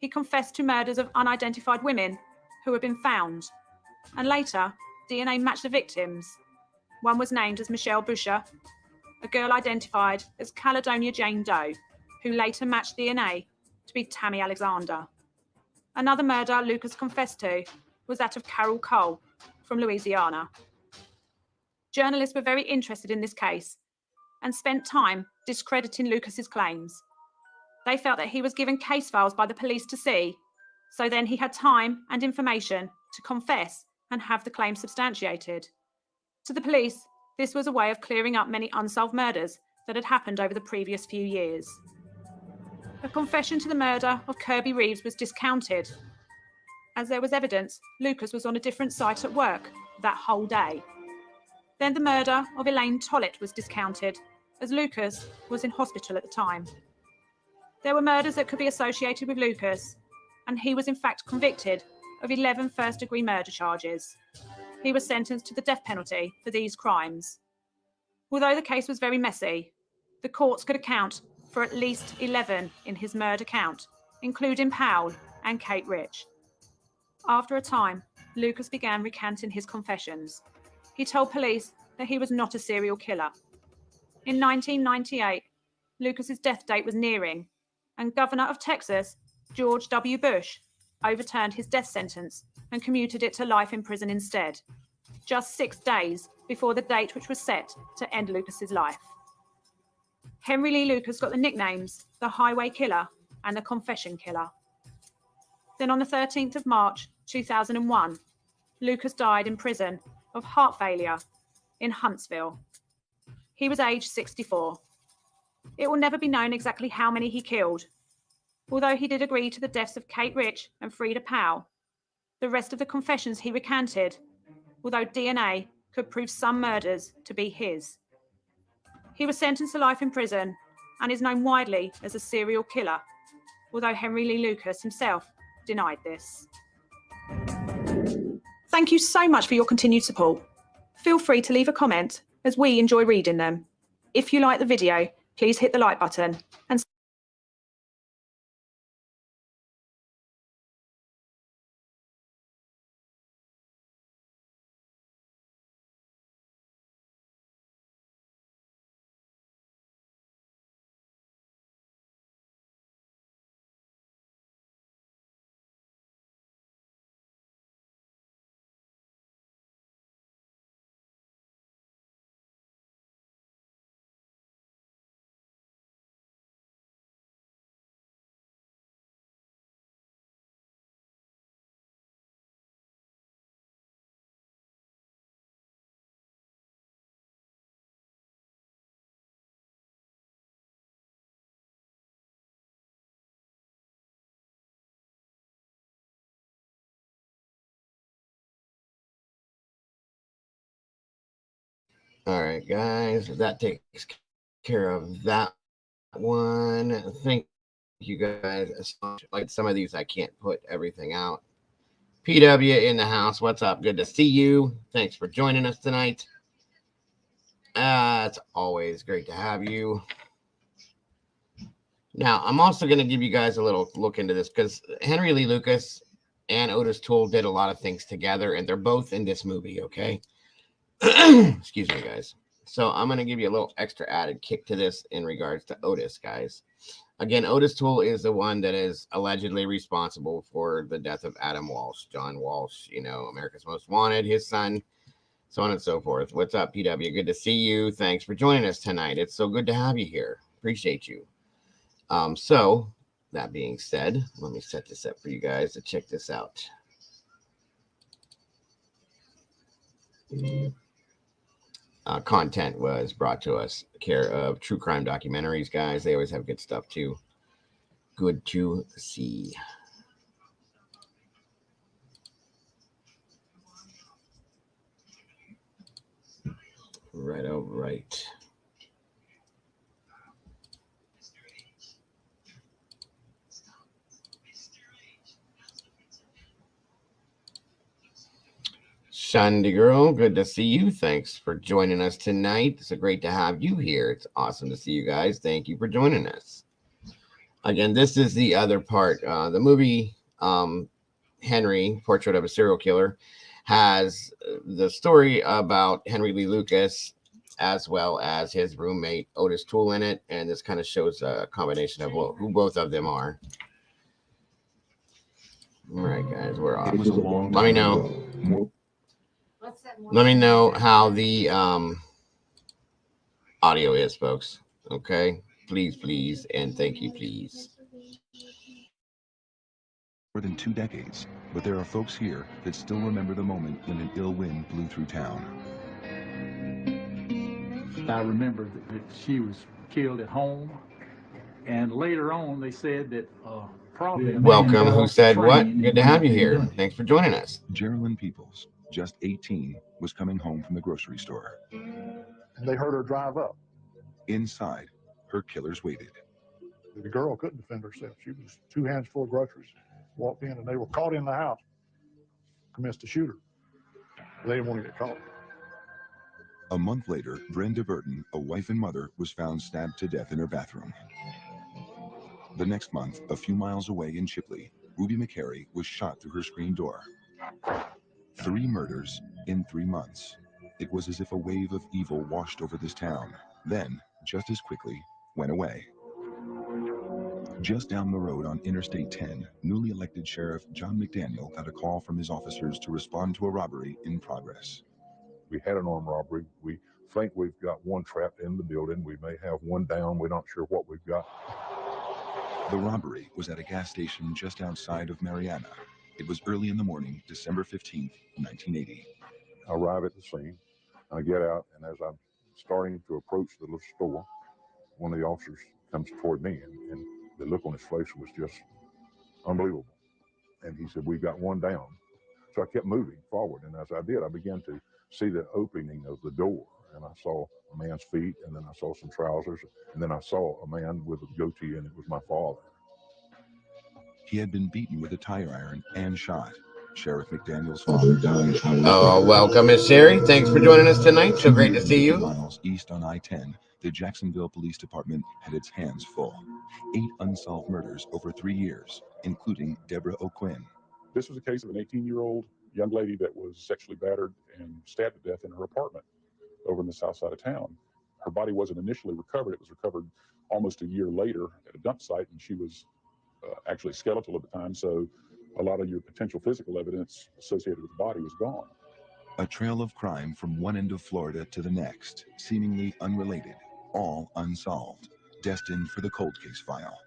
He confessed to murders of unidentified women who had been found, and later DNA matched the victims. One was named as Michelle Busher, a girl identified as Caledonia Jane Doe, who later matched DNA to be Tammy Alexander. Another murder Lucas confessed to was that of Carol Cole from Louisiana. Journalists were very interested in this case and spent time discrediting Lucas's claims. They felt that he was given case files by the police to see, so then he had time and information to confess and have the claim substantiated. To the police, this was a way of clearing up many unsolved murders that had happened over the previous few years. The confession to the murder of Kirby Reeves was discounted, as there was evidence Lucas was on a different site at work that whole day. Then the murder of Elaine Tollett was discounted, as Lucas was in hospital at the time. There were murders that could be associated with Lucas, and he was in fact convicted of 11 first-degree murder charges. He was sentenced to the death penalty for these crimes. Although the case was very messy, the courts could account for at least 11 in his murder count, including Powell and Kate Rich. After a time, Lucas began recanting his confessions. He told police that he was not a serial killer. In 1998, Lucas's death date was nearing, and Governor of Texas, George W. Bush, overturned his death sentence and commuted it to life in prison instead, just 6 days before the date which was set to end Lucas's life. Henry Lee Lucas got the nicknames the Highway Killer and the Confession Killer. Then on the 13th of March 2001, Lucas died in prison of heart failure in Huntsville. He was aged 64. It will never be known exactly how many he killed. Although he did agree to the deaths of Kate Rich and Frida Powell, the rest of the confessions he recanted, although DNA could prove some murders to be his. He was sentenced to life in prison and is known widely as a serial killer, although Henry Lee Lucas himself denied this. Thank you so much for your continued support. Feel free to leave a comment, as we enjoy reading them. If you like the video, please hit the like button and All right, guys, that takes care of that one. Thank you guys. Like some of these, I can't put everything out. PW in the house. What's up? Good to see you. Thanks for joining us tonight. It's always great to have you. Now, I'm also going to give you guys a little look into this because Henry Lee Lucas and Otis Toole did a lot of things together, and they're both in this movie, okay? Excuse me, guys. So I'm going to give you a little extra added kick to this in regards to Otis, guys. Again, Otis Toole is the one that is allegedly responsible for the death of Adam Walsh, John Walsh, you know, America's Most Wanted, his son, so on and so forth. What's up, PW? Good to see you. Thanks for joining us tonight. It's so good to have you here. Appreciate you. So that being said, let me set this up for you guys to check this out. Content was brought to us care of True Crime Documentaries, guys. They always have good stuff too. Good to see. Right, all right. Shandy girl, good to see you. Thanks for joining us tonight. It's great to have you here. It's awesome to see you guys. Thank you for joining us. Again, this is the other part. The movie Henry, Portrait of a Serial Killer, has the story about Henry Lee Lucas as well as his roommate Otis Toole in it, and this kind of shows a combination of who both of them are. All right, guys, we're off. Let me know. Let me know how the audio is, folks. Okay, please, and thank you, please. More than 2 decades, but there are folks here that still remember the moment when an ill wind blew through town. I remember that she was killed at home. And later on, they said that probably a man Welcome. got Who off the said train what? and Good to went have you up and here. done it. Thanks for joining us. Geraldine Peoples, just 18, was coming home from the grocery store. And they heard her drive up. Inside, her killers waited. The girl couldn't defend herself. She was 2 hands full of groceries. Walked in and they were caught in the house. Commenced to shoot her. They didn't want to get caught. A month later, Brenda Burton, a wife and mother, was found stabbed to death in her bathroom. The next month, a few miles away in Chipley, Ruby McCary was shot through her screen door. 3 murders in 3 months. It was as if a wave of evil washed over this town, then, just as quickly, went away. Just down the road on Interstate 10, newly elected Sheriff John McDaniel got a call from his officers to respond to a robbery in progress. We had an armed robbery. We think we've got one trapped in the building. We may have one down. We're not sure what we've got. The robbery was at a gas station just outside of Marianna. It was early in the morning, December 15th, 1980. I arrive at the scene. I get out, and as I'm starting to approach the little store, one of the officers comes toward me, and the look on his face was just unbelievable. And he said, "We've got one down." So I kept moving forward, and as I did, I began to see the opening of the door, and I saw a man's feet, and then I saw some trousers, and then I saw a man with a goatee, and it was my father. He had been beaten with a tire iron and shot. Sheriff McDaniel's father died hours Oh, later. welcome, Miss Sherry. Thanks for joining us tonight. So great to see you. Miles east on I-10, the Jacksonville Police Department had its hands full. 8 unsolved murders over 3 years, including Deborah O'Quinn. This was a case of an 18-year-old young lady that was sexually battered and stabbed to death in her apartment over in the south side of town. Her body wasn't initially recovered. It was recovered almost a year later at a dump site, and she was actually skeletal at the time, so a lot of your potential physical evidence associated with the body was gone. A trail of crime from one end of Florida to the next, seemingly unrelated, all unsolved, destined for the cold case file.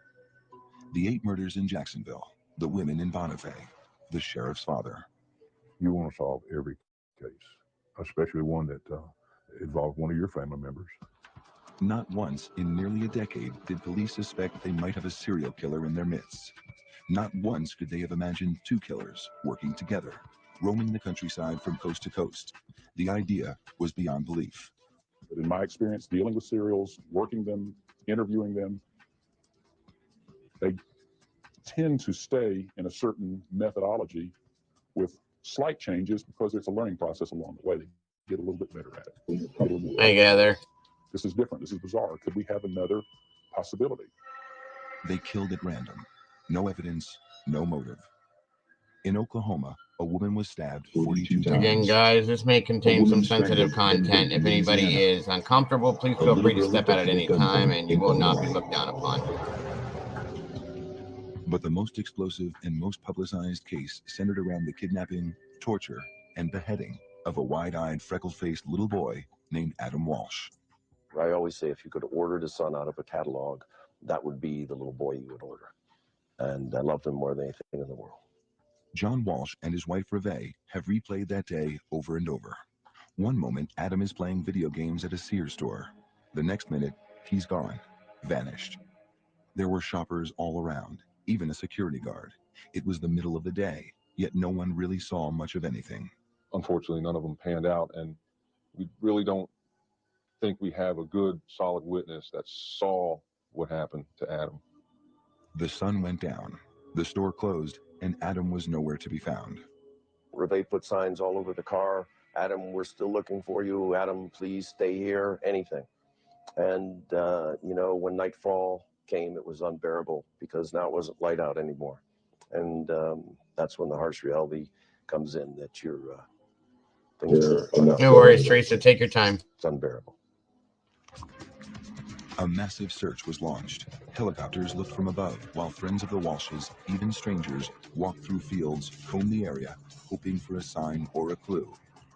The 8 murders in Jacksonville, the women in Bonifay, the sheriff's father. You want to solve every case, especially one that involved one of your family members. Not once in nearly a decade did police suspect they might have a serial killer in their midst. Not once could they have imagined 2 killers working together, roaming the countryside from coast to coast. The idea was beyond belief. But in my experience dealing with serials, working them, interviewing them, they tend to stay in a certain methodology with slight changes because it's a learning process along the way. They get a little bit better at it. I gather. This is different. This is bizarre. Could we have another possibility? They killed at random. No evidence, no motive. In Oklahoma, a woman was stabbed 42 times. Again, guys, this may contain some sensitive content. If anybody is uncomfortable, please feel free to step out at any time, and you will not be looked down upon. But the most explosive and most publicized case centered around the kidnapping, torture, and beheading of a wide-eyed, freckle-faced little boy named Adam Walsh. I always say if you could order the son out of a catalog, that would be the little boy you would order. And I loved him more than anything in the world. John Walsh and his wife Reve have replayed that day over and over. One moment, Adam is playing video games at a Sears store. The next minute, he's gone, vanished. There were shoppers all around, even a security guard. It was the middle of the day, yet no one really saw much of anything. Unfortunately, none of them panned out, and we really don't think we have a good, solid witness that saw what happened to Adam. The sun went down, the store closed, and Adam was nowhere to be found. Reve put signs all over the car. Adam, we're still looking for you. Adam, please stay here, anything. And, you know, when nightfall came, it was unbearable because now it wasn't light out anymore. And that's when the harsh reality comes in that your things are... No worries, Teresa. Take your time. It's unbearable. A massive search was launched. Helicopters looked from above, while friends of the Walshes, even strangers, walked through fields, combed the area, hoping for a sign or a clue,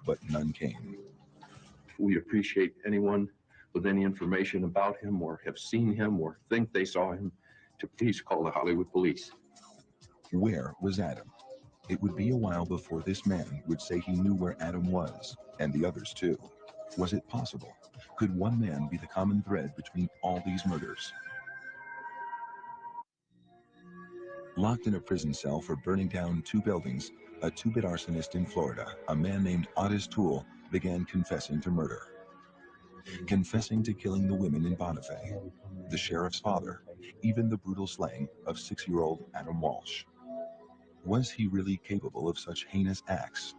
but none came. We appreciate anyone with any information about him or have seen him or think they saw him to please call the Hollywood Police. Where was Adam? It would be a while before this man would say he knew where Adam was, and the others too. Was it possible Could one man be the common thread between all these murders? Locked in a prison cell for burning down 2 buildings, a 2-bit arsonist in Florida, a man named Otis Toole, began confessing to murder. Confessing to killing the women in Bonifay, the sheriff's father, even the brutal slaying of 6-year-old Adam Walsh. Was he really capable of such heinous acts?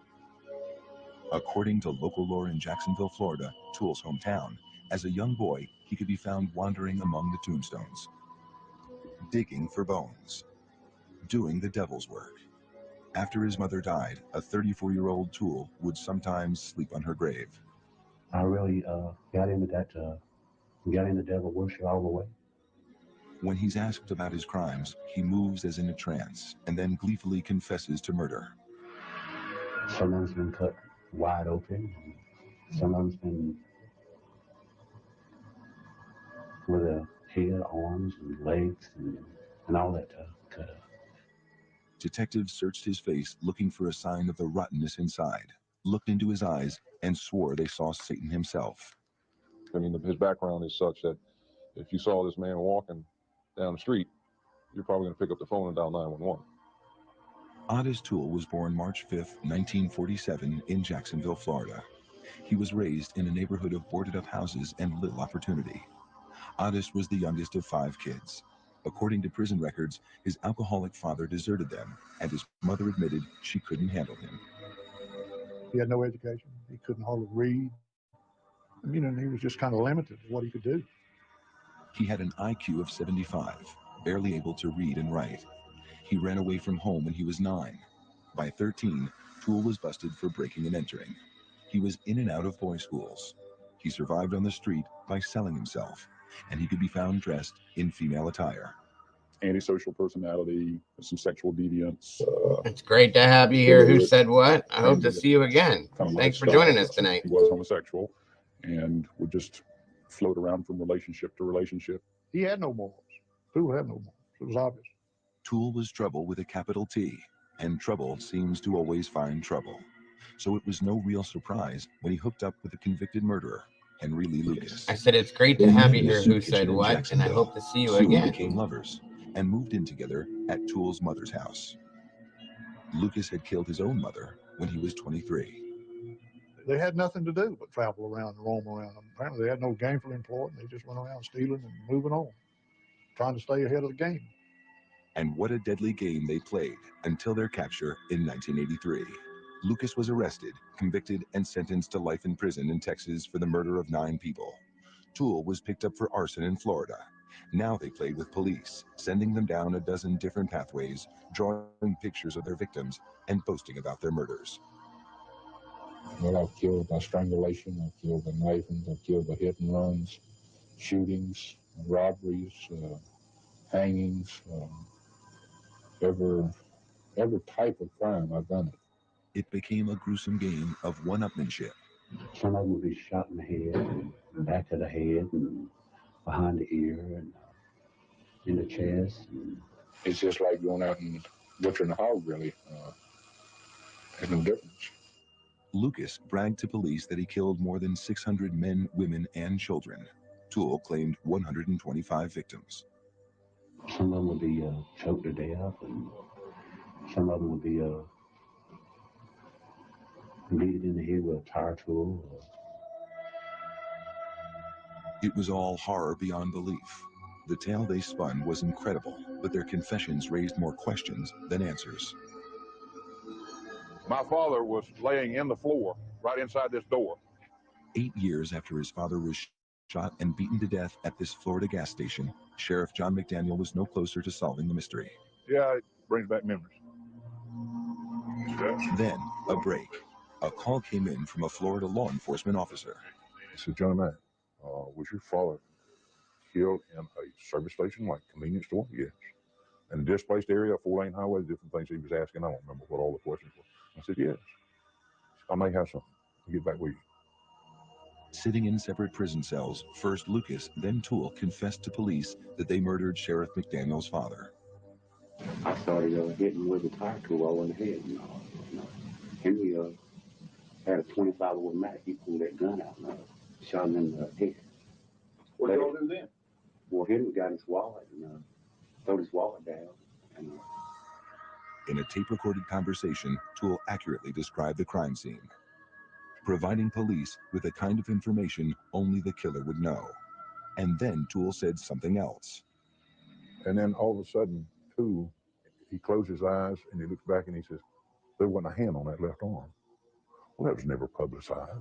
According to local lore in Jacksonville, Florida, Toole's hometown, as a young boy, he could be found wandering among the tombstones, digging for bones, doing the devil's work. After his mother died, a 34-year-old Toole would sometimes sleep on her grave. I really got into that, got into devil worship all the way. When he's asked about his crimes, he moves as in a trance and then gleefully confesses to murder. Some of them's been cut wide open. Some of them's been with a head, arms, and legs, and all that cut up. Detectives searched his face looking for a sign of the rottenness inside, looked into his eyes, and swore they saw Satan himself. I mean, his background is such that if you saw this man walking down the street, you're probably going to pick up the phone and dial 911. Otis Toole was born March 5, 1947 in Jacksonville, Florida. He was raised in a neighborhood of boarded-up houses and little opportunity. Otis was the youngest of 5 kids. According to prison records, his alcoholic father deserted them, and his mother admitted she couldn't handle him. He had no education. He couldn't hardly read. I mean, and he was just kind of limited to what he could do. He had an IQ of 75, barely able to read and write. He ran away from home when he was 9. By 13, Toole was busted for breaking and entering. He was in and out of boys' schools. He survived on the street by selling himself, and he could be found dressed in female attire. Antisocial personality, some sexual deviance. It's great to have you here. Who said what? I hope to see you again. Kind of Thanks for lifestyle. joining us tonight. He was homosexual and would just float around from relationship to relationship. He had no morals. Toole had no morals. It was obvious. Toole was trouble with a capital T, and trouble seems to always find trouble. So it was no real surprise when he hooked up with a convicted murderer, Henry Lee Lucas. I said it's great to have you here. Who said what? And I hope to see you Soon again. became lovers and moved in together at Toole's mother's house. Lucas had killed his own mother when he was 23. They had nothing to do but travel around and roam around. Apparently, they had no gainful employment. They just went around stealing and moving on, trying to stay ahead of the game. And what a deadly game they played until their capture in 1983. Lucas was arrested, convicted, and sentenced to life in prison in Texas for the murder of 9 people. Toole was picked up for arson in Florida. Now they played with police, sending them down a dozen different pathways, drawing pictures of their victims, and boasting about their murders. Well, I've killed by strangulation, I've killed by knifing, I've killed by hit and runs, shootings, robberies, hangings, every type of crime, I've done it. It became a gruesome game of one-upmanship. Some of them would be shot in the head, and back of the head, and behind the ear, and in the chest. It's just like going out and butchering a hog, really. There's no difference. Lucas bragged to police that he killed more than 600 men, women, and children. Toole claimed 125 victims. Some of them would be choked to death, and some of them would be beat in the head with a tire tool. It was all horror beyond belief. The tale they spun was incredible, but their confessions raised more questions than answers. My father was laying in the floor right inside this door. 8 years after his father was shot and beaten to death at this Florida gas station, Sheriff John McDaniel was no closer to solving the mystery. Yeah, it brings back memories. Yeah. Then, a break. A call came in from a Florida law enforcement officer. He said, Johnny Mac, was your father killed in a service station, like convenience store? Yes. In a displaced area, a 4-lane highway, different things he was asking. I don't remember what all the questions were. I said, yes. I may have something. I'll get back with you. Sitting in separate prison cells, first Lucas, then Toole confessed to police that they murdered Sheriff McDaniel's father. I started hitting with a tire tool all in the head. Henry had a 25 Mac. He pulled that gun out. shot him in the head. What did y'all do then? Well, Henry got his wallet and threw his wallet down. And, In a tape-recorded conversation, Toole accurately described the crime scene, providing police with the kind of information only the killer would know. And then Toole said something else. And then all of a sudden, too, he closed his eyes and he looks back and he says, there wasn't a hand on that left arm. Well, that was never publicized.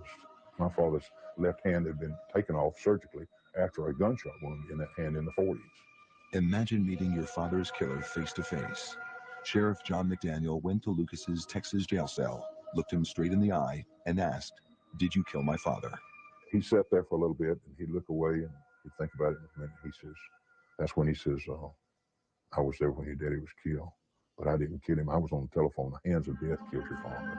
My father's left hand had been taken off surgically after a gunshot wound in that hand in the 40s. Imagine meeting your father's killer face to face. Sheriff John McDaniel went to Lucas's Texas jail cell, looked him straight in the eye, and asked, "Did you kill my father?" He sat there for a little bit and he'd look away and he'd think about it in a minute. He says, that's when he says, I was there when your daddy was killed, but I didn't kill him. I was on the telephone. The hands of death killed your father.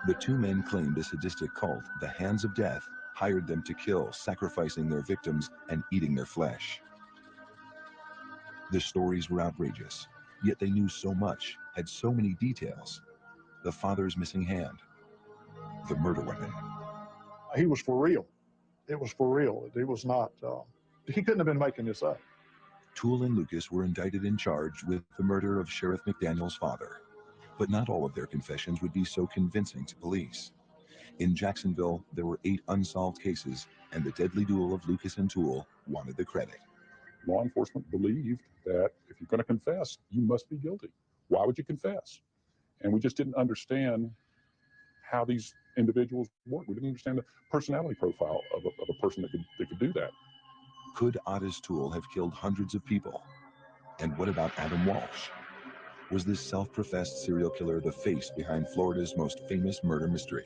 The two men claimed a sadistic cult, the Hands of Death, hired them to kill, sacrificing their victims and eating their flesh. The stories were outrageous, yet they knew so much, had so many details. The father's missing hand, the murder weapon. He was for real. It was for real. It was not, he couldn't have been making this up. Toole and Lucas were indicted and charged with the murder of Sheriff McDaniel's father. But not all of their confessions would be so convincing to police. In Jacksonville, there were 8 unsolved cases, and the deadly duel of Lucas and Toole wanted the credit. Law enforcement believed that if you're going to confess, you must be guilty. Why would you confess? And we just didn't understand how these individuals work. We didn't understand the personality profile of a person that could do that. Could Otis Toole have killed hundreds of people? And what about Adam Walsh? Was this self-professed serial killer the face behind Florida's most famous murder mystery?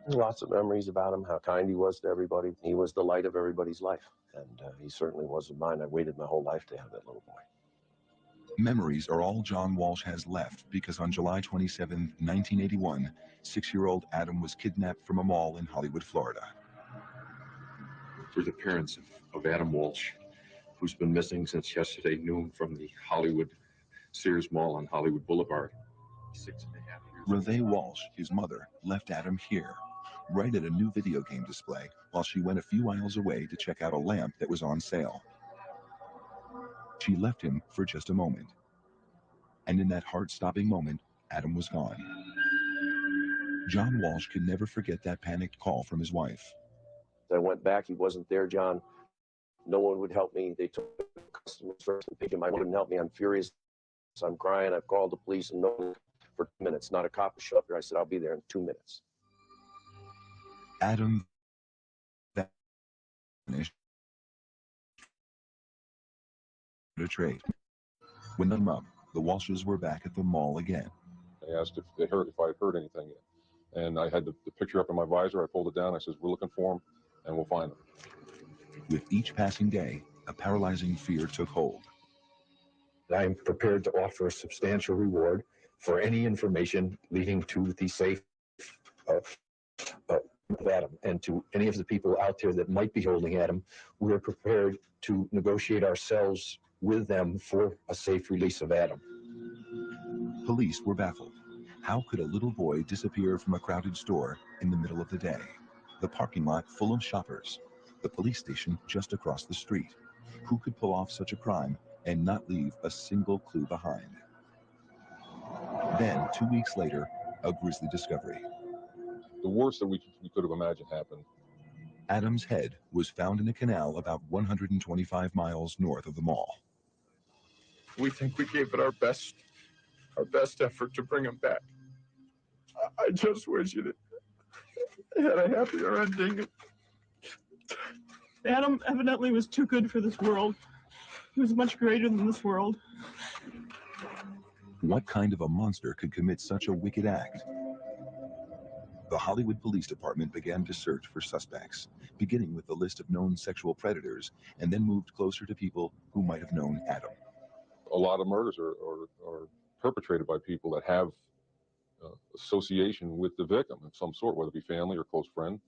Lots of memories about him, how kind he was to everybody. He was the light of everybody's life, and he certainly was of mine. I waited my whole life to have that little boy. Memories are all John Walsh has left, because on July 27, 1981, 6-year-old Adam was kidnapped from a mall in Hollywood, Florida. For the parents of Adam Walsh, who's been missing since yesterday noon from the Hollywood Sears Mall on Hollywood Boulevard. 6.5 years. Reve Walsh, his mother, left Adam here, right at a new video game display, while she went a few miles away to check out a lamp that was on sale. She left him for just a moment. And in that heart-stopping moment, Adam was gone. John Walsh could never forget that panicked call from his wife. I went back, he wasn't there, John. No one would help me. They took customer service and picked him. I wouldn't help me. I'm furious. So I'm crying. I've called the police and no one for 2 minutes. Not a cop showed up here. I said, I'll be there in 2 minutes. Adam vanished. A trade. When they up, the Walshes were back at the mall again. They asked if I had heard anything yet. And I had the picture up in my visor. I pulled it down. I says, we're looking for him and we'll find him. With each passing day, a paralyzing fear took hold. I am prepared to offer a substantial reward for any information leading to the safe of Adam, and to any of the people out there that might be holding Adam. We are prepared to negotiate ourselves with them for a safe release of Adam. Police were baffled. How could a little boy disappear from a crowded store in the middle of the day? The parking lot full of shoppers. The police station just across the street. Who could pull off such a crime and not leave a single clue behind? Then, 2 weeks later, a grisly discovery. The worst that we could have imagined happened. Adam's head was found in a canal about 125 miles north of the mall. We think we gave it our best effort to bring him back. I just wish it had a happier ending. Adam evidently was too good for this world. He was much greater than this world. What kind of a monster could commit such a wicked act? The Hollywood Police Department began to search for suspects, beginning with the list of known sexual predators, and then moved closer to people who might have known Adam. A lot of murders are perpetrated by people that have association with the victim of some sort, whether it be family or close friend.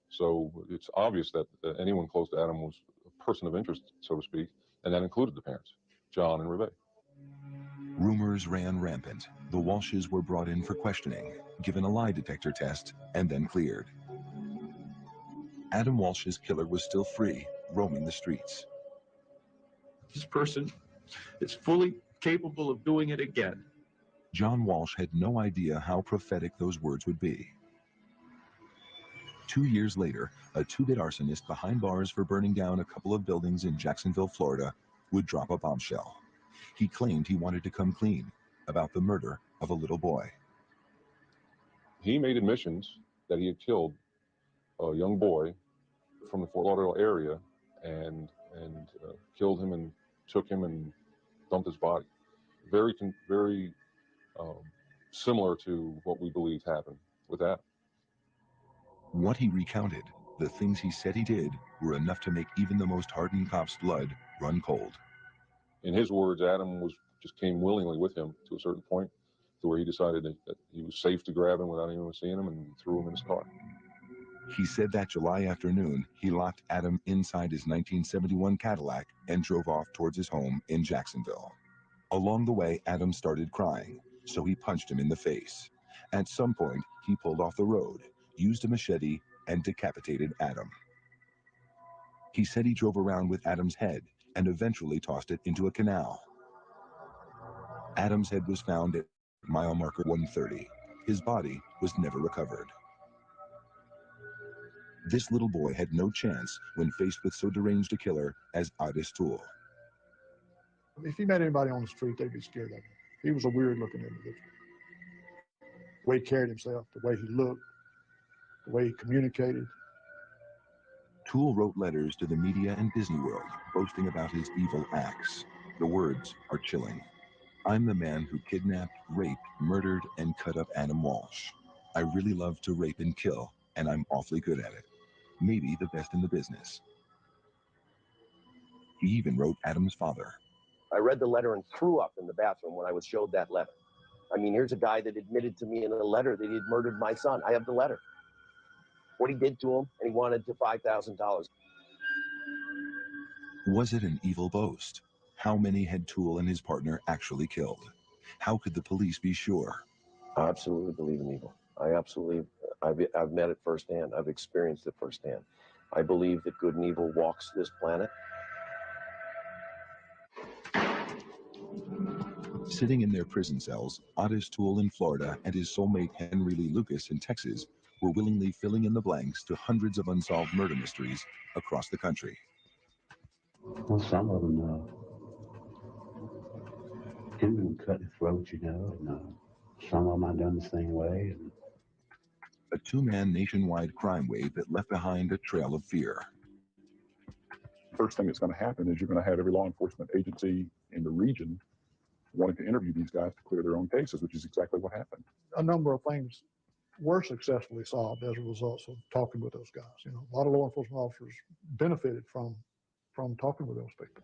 So it's obvious that anyone close to Adam was a person of interest, so to speak, and that included the parents, John and Reve. Rumors ran rampant. The Walshes were brought in for questioning, given a lie detector test, and then cleared. Adam Walsh's killer was still free, roaming the streets. This person is fully capable of doing it again. John Walsh had no idea how prophetic those words would be. 2 years later, a two-bit arsonist behind bars for burning down a couple of buildings in Jacksonville, Florida, would drop a bombshell. He claimed he wanted to come clean about the murder of a little boy. He made admissions that he had killed a young boy from the Fort Lauderdale area and killed him and took him and dumped his body. Very similar to what we believe happened with that. What he recounted, the things he said he did, were enough to make even the most hardened cop's blood run cold. In his words, Adam just came willingly with him to a certain point to where he decided that he was safe to grab him without anyone seeing him and threw him in his car. He said that July afternoon, he locked Adam inside his 1971 Cadillac and drove off towards his home in Jacksonville. Along the way, Adam started crying, so he punched him in the face. At some point, he pulled off the road, used a machete, and decapitated Adam. He said he drove around with Adam's head and eventually tossed it into a canal. Adam's head was found at mile marker 130. His body was never recovered. This little boy had no chance when faced with so deranged a killer as Otis Toole. If he met anybody on the street, they'd be scared of him. He was a weird-looking individual. The way he carried himself, the way he looked, the way he communicated. Toole wrote letters to the media and Disney World, boasting about his evil acts. The words are chilling. I'm the man who kidnapped, raped, murdered, and cut up Adam Walsh. I really love to rape and kill, and I'm awfully good at it. Maybe the best in the business. He even wrote Adam's father. I read the letter and threw up in the bathroom when I was showed that letter. I mean, here's a guy that admitted to me in a letter that he had murdered my son. I have the letter. What he did to him, and he wanted $5,000. Was it an evil boast? How many had Toole and his partner actually killed? How could the police be sure? I absolutely believe in evil. I've met it firsthand. I've experienced it firsthand. I believe that good and evil walks this planet. Sitting in their prison cells, Otis Toole in Florida and his soulmate Henry Lee Lucas in Texas were willingly filling in the blanks to hundreds of unsolved murder mysteries across the country. Well, some of them, Henry would cut the throat, you know, and some of them I done the same way. And a two-man nationwide crime wave that left behind a trail of fear. First thing that's going to happen is you're going to have every law enforcement agency in the region wanting to interview these guys to clear their own cases, which is exactly what happened. A number of things were successfully solved as a result of talking with those guys. You know, a lot of law enforcement officers benefited from talking with those people.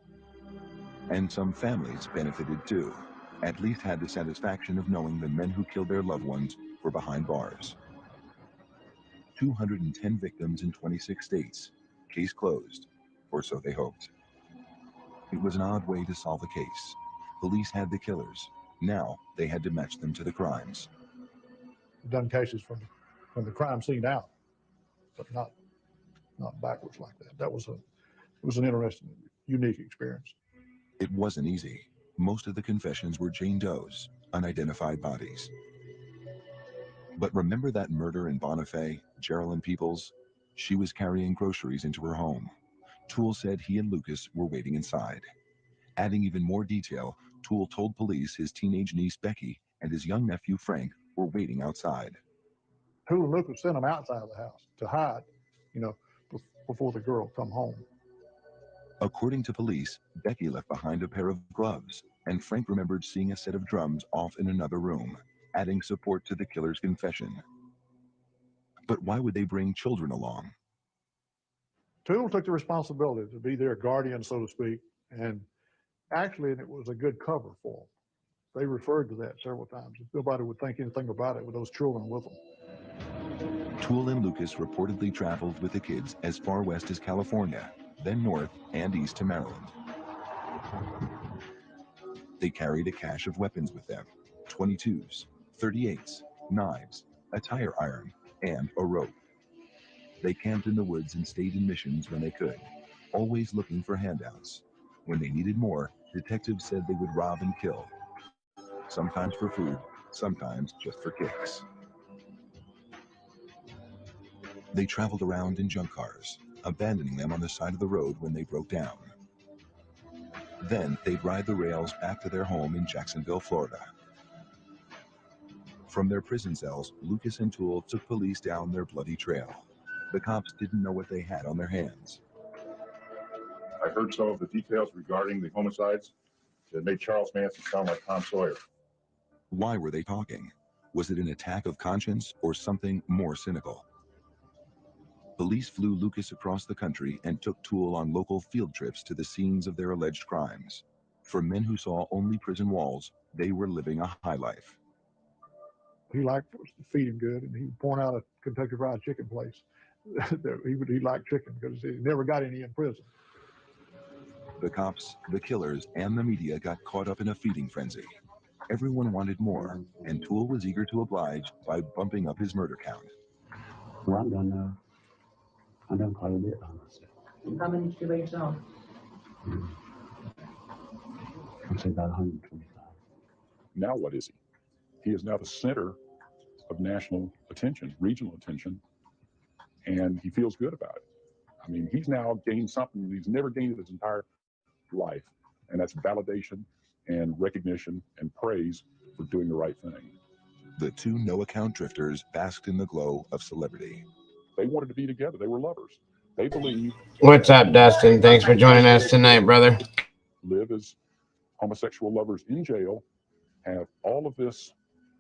And some families benefited too, at least had the satisfaction of knowing the men who killed their loved ones were behind bars. 210 victims in 26 states. Case closed, or so they hoped. It was an odd way to solve a case. Police had the killers. Now they had to match them to the crimes. We've done cases from the crime scene out, but not backwards like that. It was an interesting, unique experience. It wasn't easy. Most of the confessions were Jane Doe's, unidentified bodies. But remember that murder in Bonifay, Geraldine Peoples? She was carrying groceries into her home. Toole said he and Lucas were waiting inside. Adding even more detail, Toole told police his teenage niece Becky and his young nephew Frank were waiting outside. Toole and Lucas sent them outside of the house to hide, you know, before the girl come home. According to police, Becky left behind a pair of gloves, and Frank remembered seeing a set of drums off in another room, adding support to the killer's confession. But why would they bring children along? Toole took the responsibility to be their guardian, so to speak, and actually it was a good cover for them. They referred to that several times. Nobody would think anything about it with those children with them. Toole and Lucas reportedly traveled with the kids as far west as California, then north and east to Maryland. They carried a cache of weapons with them: 22s, 38s, knives, a tire iron, and a rope. They camped in the woods and stayed in missions when they could, always looking for handouts. When they needed more, detectives said they would rob and kill, sometimes for food, sometimes just for kicks. They traveled around in junk cars, abandoning them on the side of the road when they broke down. Then they'd ride the rails back to their home in Jacksonville, Florida. From their prison cells, Lucas and Toole took police down their bloody trail. The cops didn't know what they had on their hands. I heard some of the details regarding the homicides that made Charles Manson sound like Tom Sawyer. Why were they talking? Was it an attack of conscience or something more cynical? Police flew Lucas across the country and took Toole on local field trips to the scenes of their alleged crimes. For men who saw only prison walls, they were living a high life. He liked to feed him good, and he would point out a Kentucky Fried Chicken place. he liked chicken because he never got any in prison. The cops, the killers, and the media got caught up in a feeding frenzy. Everyone wanted more, and Toole was eager to oblige by bumping up his murder count. Well, I've done quite a bit by myself. How many did you rate off? I'd say about 125. Now what is he? He is now the center of national attention, regional attention, and he feels good about it. I mean, he's now gained something he's never gained in his entire life, and that's validation and recognition and praise for doing the right thing. The two no-account drifters basked in the glow of celebrity. They wanted to be together. They were lovers. They believed. What's up, Dustin? Thanks for joining us tonight, brother. Live as homosexual lovers in jail, have all of this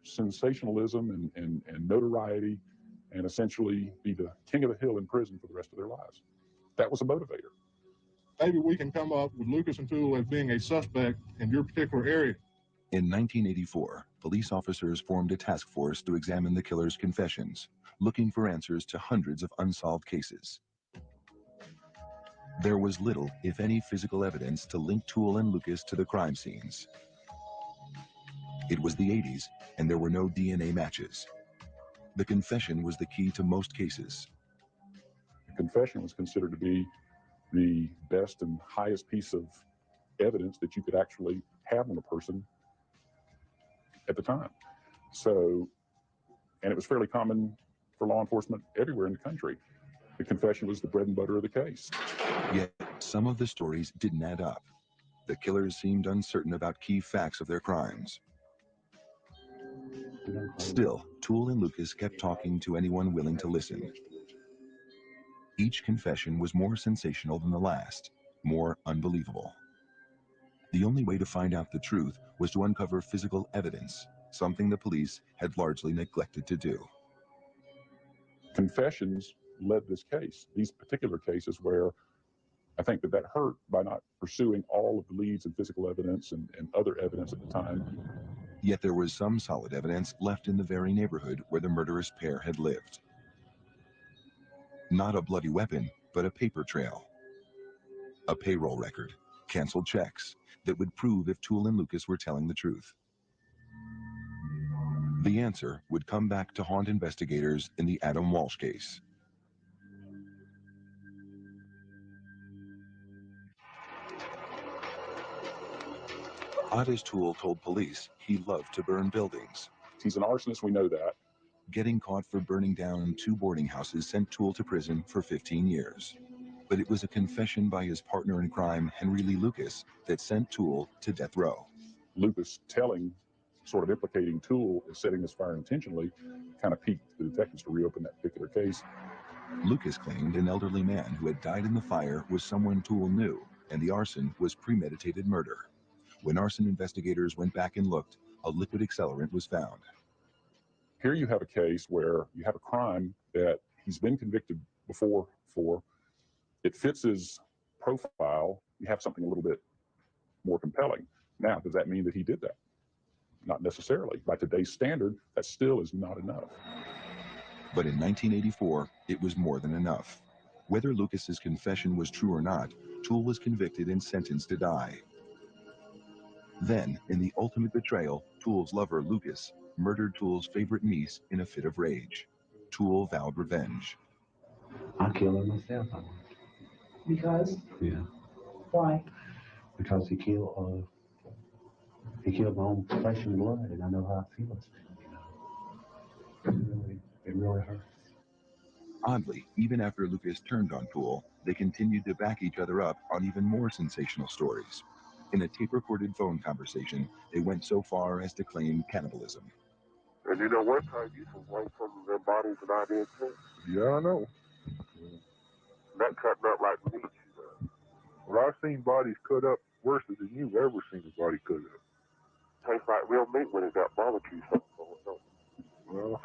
sensationalism and notoriety, and essentially be the king of the hill in prison for the rest of their lives. That was a motivator. Maybe we can come up with Lucas and Toole as being a suspect in your particular area. In 1984, police officers formed a task force to examine the killer's confessions, looking for answers to hundreds of unsolved cases. There was little, if any, physical evidence to link Toole and Lucas to the crime scenes. It was the 80s, and there were no DNA matches. The confession was the key to most cases. The confession was considered to be the best and highest piece of evidence that you could actually have on a person at the time. So, and it was fairly common for law enforcement everywhere in the country. The confession was the bread and butter of the case. Yet, some of the stories didn't add up. The killers seemed uncertain about key facts of their crimes. Still, Toole and Lucas kept talking to anyone willing to listen. Each confession was more sensational than the last, more unbelievable. The only way to find out the truth was to uncover physical evidence, something the police had largely neglected to do. Confessions led this case, these particular cases where I think that hurt by not pursuing all of the leads and physical evidence and other evidence at the time. Yet there was some solid evidence left in the very neighborhood where the murderous pair had lived. Not a bloody weapon, but a paper trail. A payroll record, canceled checks, that would prove if Toole and Lucas were telling the truth. The answer would come back to haunt investigators in the Adam Walsh case. Otis Toole told police he loved to burn buildings. He's an arsonist, we know that. Getting caught for burning down 2 boarding houses sent Toole to prison for 15 years. But it was a confession by his partner in crime, Henry Lee Lucas, that sent Toole to death row. Lucas telling, sort of implicating Toole as setting this fire intentionally, kind of piqued the detectives to reopen that particular case. Lucas claimed an elderly man who had died in the fire was someone Toole knew, and the arson was premeditated murder. When arson investigators went back and looked, a liquid accelerant was found. Here you have a case where you have a crime that he's been convicted before for. It fits his profile. You have something a little bit more compelling. Now, does that mean that he did that? Not necessarily. By today's standard, that still is not enough. But in 1984, it was more than enough. Whether Lucas's confession was true or not, Toole was convicted and sentenced to die. Then, in the ultimate betrayal, Toole's lover, Lucas, murdered Toole's favorite niece in a fit of rage. Toole vowed revenge. I killed her myself. Because? Yeah. Why? Because he killed my own flesh and blood, and I know how it feels. It really hurts. Oddly, even after Lucas turned on Toole, they continued to back each other up on even more sensational stories. In a tape-recorded phone conversation, they went so far as to claim cannibalism. And you know what? I used to wipe some of their bodies and I did too. Yeah, I know. That cutting up like meat. Well, I've seen bodies cut up worse than you've ever seen a body cut up. Tastes like real meat when it got barbecue sauce on it. Well,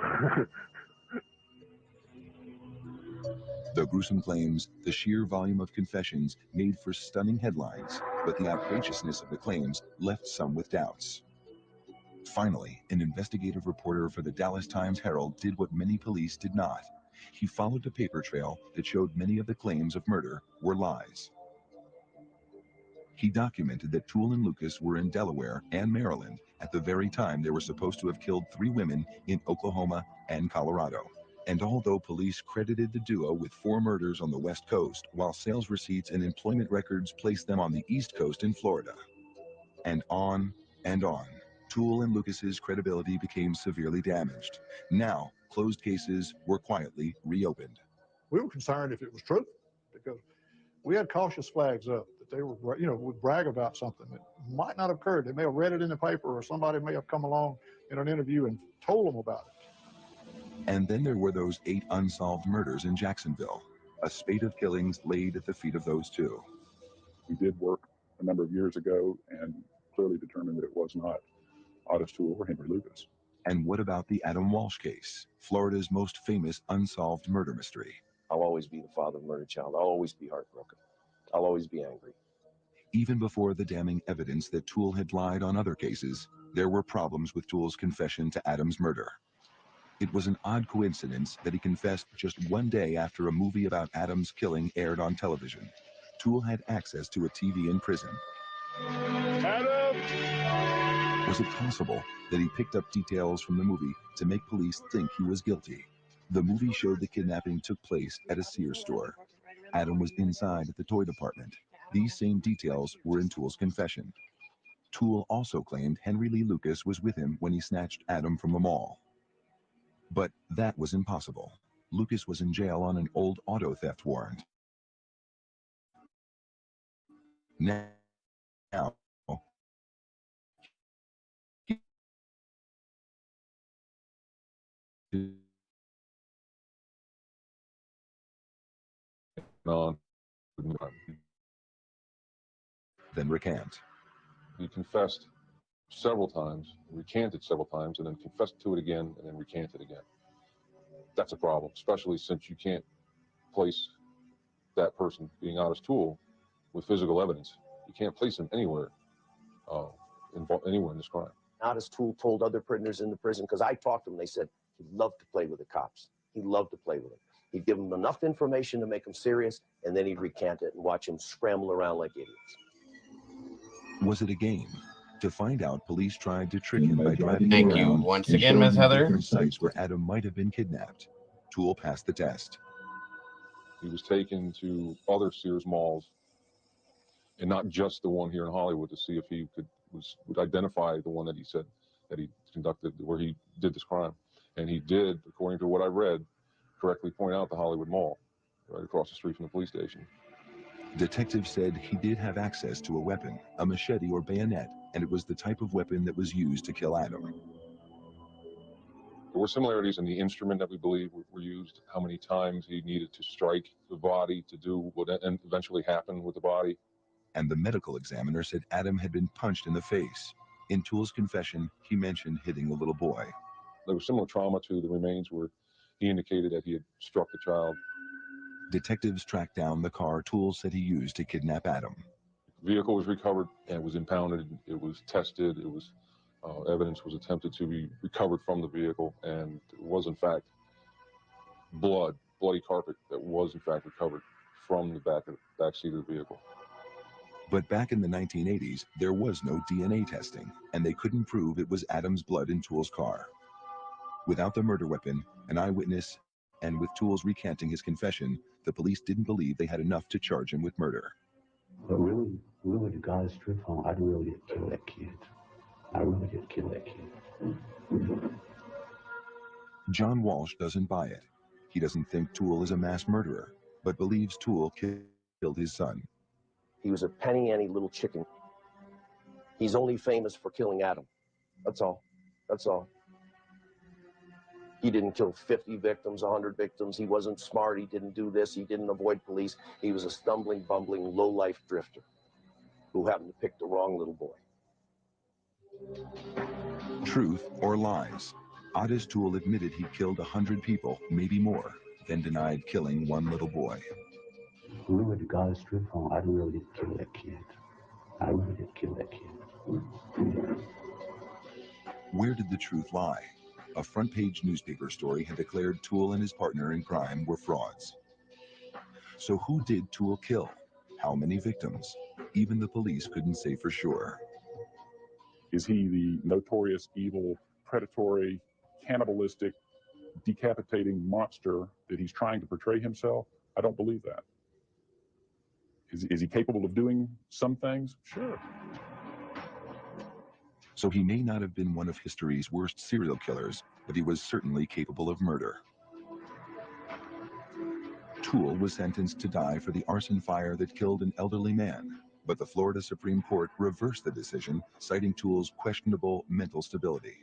The gruesome claims, the sheer volume of confessions made for stunning headlines, but the outrageousness of the claims left some with doubts. Finally, an investigative reporter for the Dallas Times-Herald did what many police did not. He followed a paper trail that showed many of the claims of murder were lies. He documented that Toole and Lucas were in Delaware and Maryland at the very time they were supposed to have killed 3 women in Oklahoma and Colorado. And although police credited the duo with 4 murders on the West Coast, while sales receipts and employment records placed them on the East Coast in Florida. And on and on. Toole and Lucas's credibility became severely damaged. Now, closed cases were quietly reopened. We were concerned if it was true, because we had cautious flags up that they were, would brag about something that might not have occurred. They may have read it in the paper, or somebody may have come along in an interview and told them about it. And then there were those 8 unsolved murders in Jacksonville, a spate of killings laid at the feet of those 2. We did work a number of years ago and clearly determined that it was not Ottis Toole or Henry Lucas. And what about the Adam Walsh case, Florida's most famous unsolved murder mystery? I'll always be the father of a murdered child. I'll always be heartbroken. I'll always be angry. Even before the damning evidence that Toole had lied on other cases, there were problems with Toole's confession to Adam's murder. It was an odd coincidence that he confessed just one day after a movie about Adam's killing aired on television. Toole had access to a TV in prison. Adam! Was it possible that he picked up details from the movie to make police think he was guilty? The movie showed the kidnapping took place at a Sears store. Adam was inside at the toy department. These same details were in Toole's confession. Toole also claimed Henry Lee Lucas was with him when he snatched Adam from the mall. But that was impossible. Lucas was in jail on an old auto theft warrant. Now, then recant. He confessed several times, recanted several times, and then confessed to it again, and then recanted again. That's a problem, especially since you can't place that person being Ottis Toole with physical evidence. You can't place him anywhere, anywhere in this crime. Ottis Toole told other prisoners in the prison, because I talked to him, they said he loved to play with the cops. He loved to play with them. He'd give them enough information to make them serious, and then he'd recant it and watch them scramble around like idiots. Was it a game? To find out, police tried to trick him by driving Thank him you around once and again, showing Ms. him Heather. different sites where Adam might have been kidnapped. Toole passed the test. He was taken to other Sears malls, and not just the one here in Hollywood, to see if he would identify the one that he said that he conducted, where he did this crime. And he did, according to what I read, correctly point out the Hollywood Mall, right across the street from the police station. Detectives said he did have access to a weapon, a machete or bayonet, and it was the type of weapon that was used to kill Adam. There were similarities in the instrument that we believe were used, how many times he needed to strike the body to do what eventually happened with the body. And the medical examiner said Adam had been punched in the face. In Toole's confession, he mentioned hitting the little boy. There was similar trauma to the remains where he indicated that he had struck the child. Detectives tracked down the car Toole said he used to kidnap Adam. The vehicle was recovered and was impounded. It was tested. It was evidence was attempted to be recovered from the vehicle, and it was in fact bloody carpet that was in fact recovered from the back seat of the vehicle. But back in the 1980s, there was no DNA testing, and they couldn't prove it was Adam's blood in Toole's car. Without the murder weapon, an eyewitness, and with Toole's recanting his confession, the police didn't believe they had enough to charge him with murder. But really, to God's truth, I really did kill that kid. I really did kill that kid. John Walsh doesn't buy it. He doesn't think Toole is a mass murderer, but believes Toole killed his son. He was a penny ante little chicken. He's only famous for killing Adam. That's all. That's all. He didn't kill 50 victims, 100 victims. He wasn't smart. He didn't do this. He didn't avoid police. He was a stumbling, bumbling, low-life drifter who happened to pick the wrong little boy. Truth or lies? Otis Toole admitted he killed 100 people, maybe more, then denied killing one little boy. Really, to God's truth, I really did kill that kid. I really did kill that kid. Where did the truth lie? A front-page newspaper story had declared Toole and his partner in crime were frauds. So who did Toole kill? How many victims? Even the police couldn't say for sure. Is he the notorious, evil, predatory, cannibalistic, decapitating monster that he's trying to portray himself? I don't believe that. Is he capable of doing some things? Sure. So he may not have been one of history's worst serial killers, but he was certainly capable of murder. Toole was sentenced to die for the arson fire that killed an elderly man, but the Florida Supreme Court reversed the decision, citing Toole's questionable mental stability.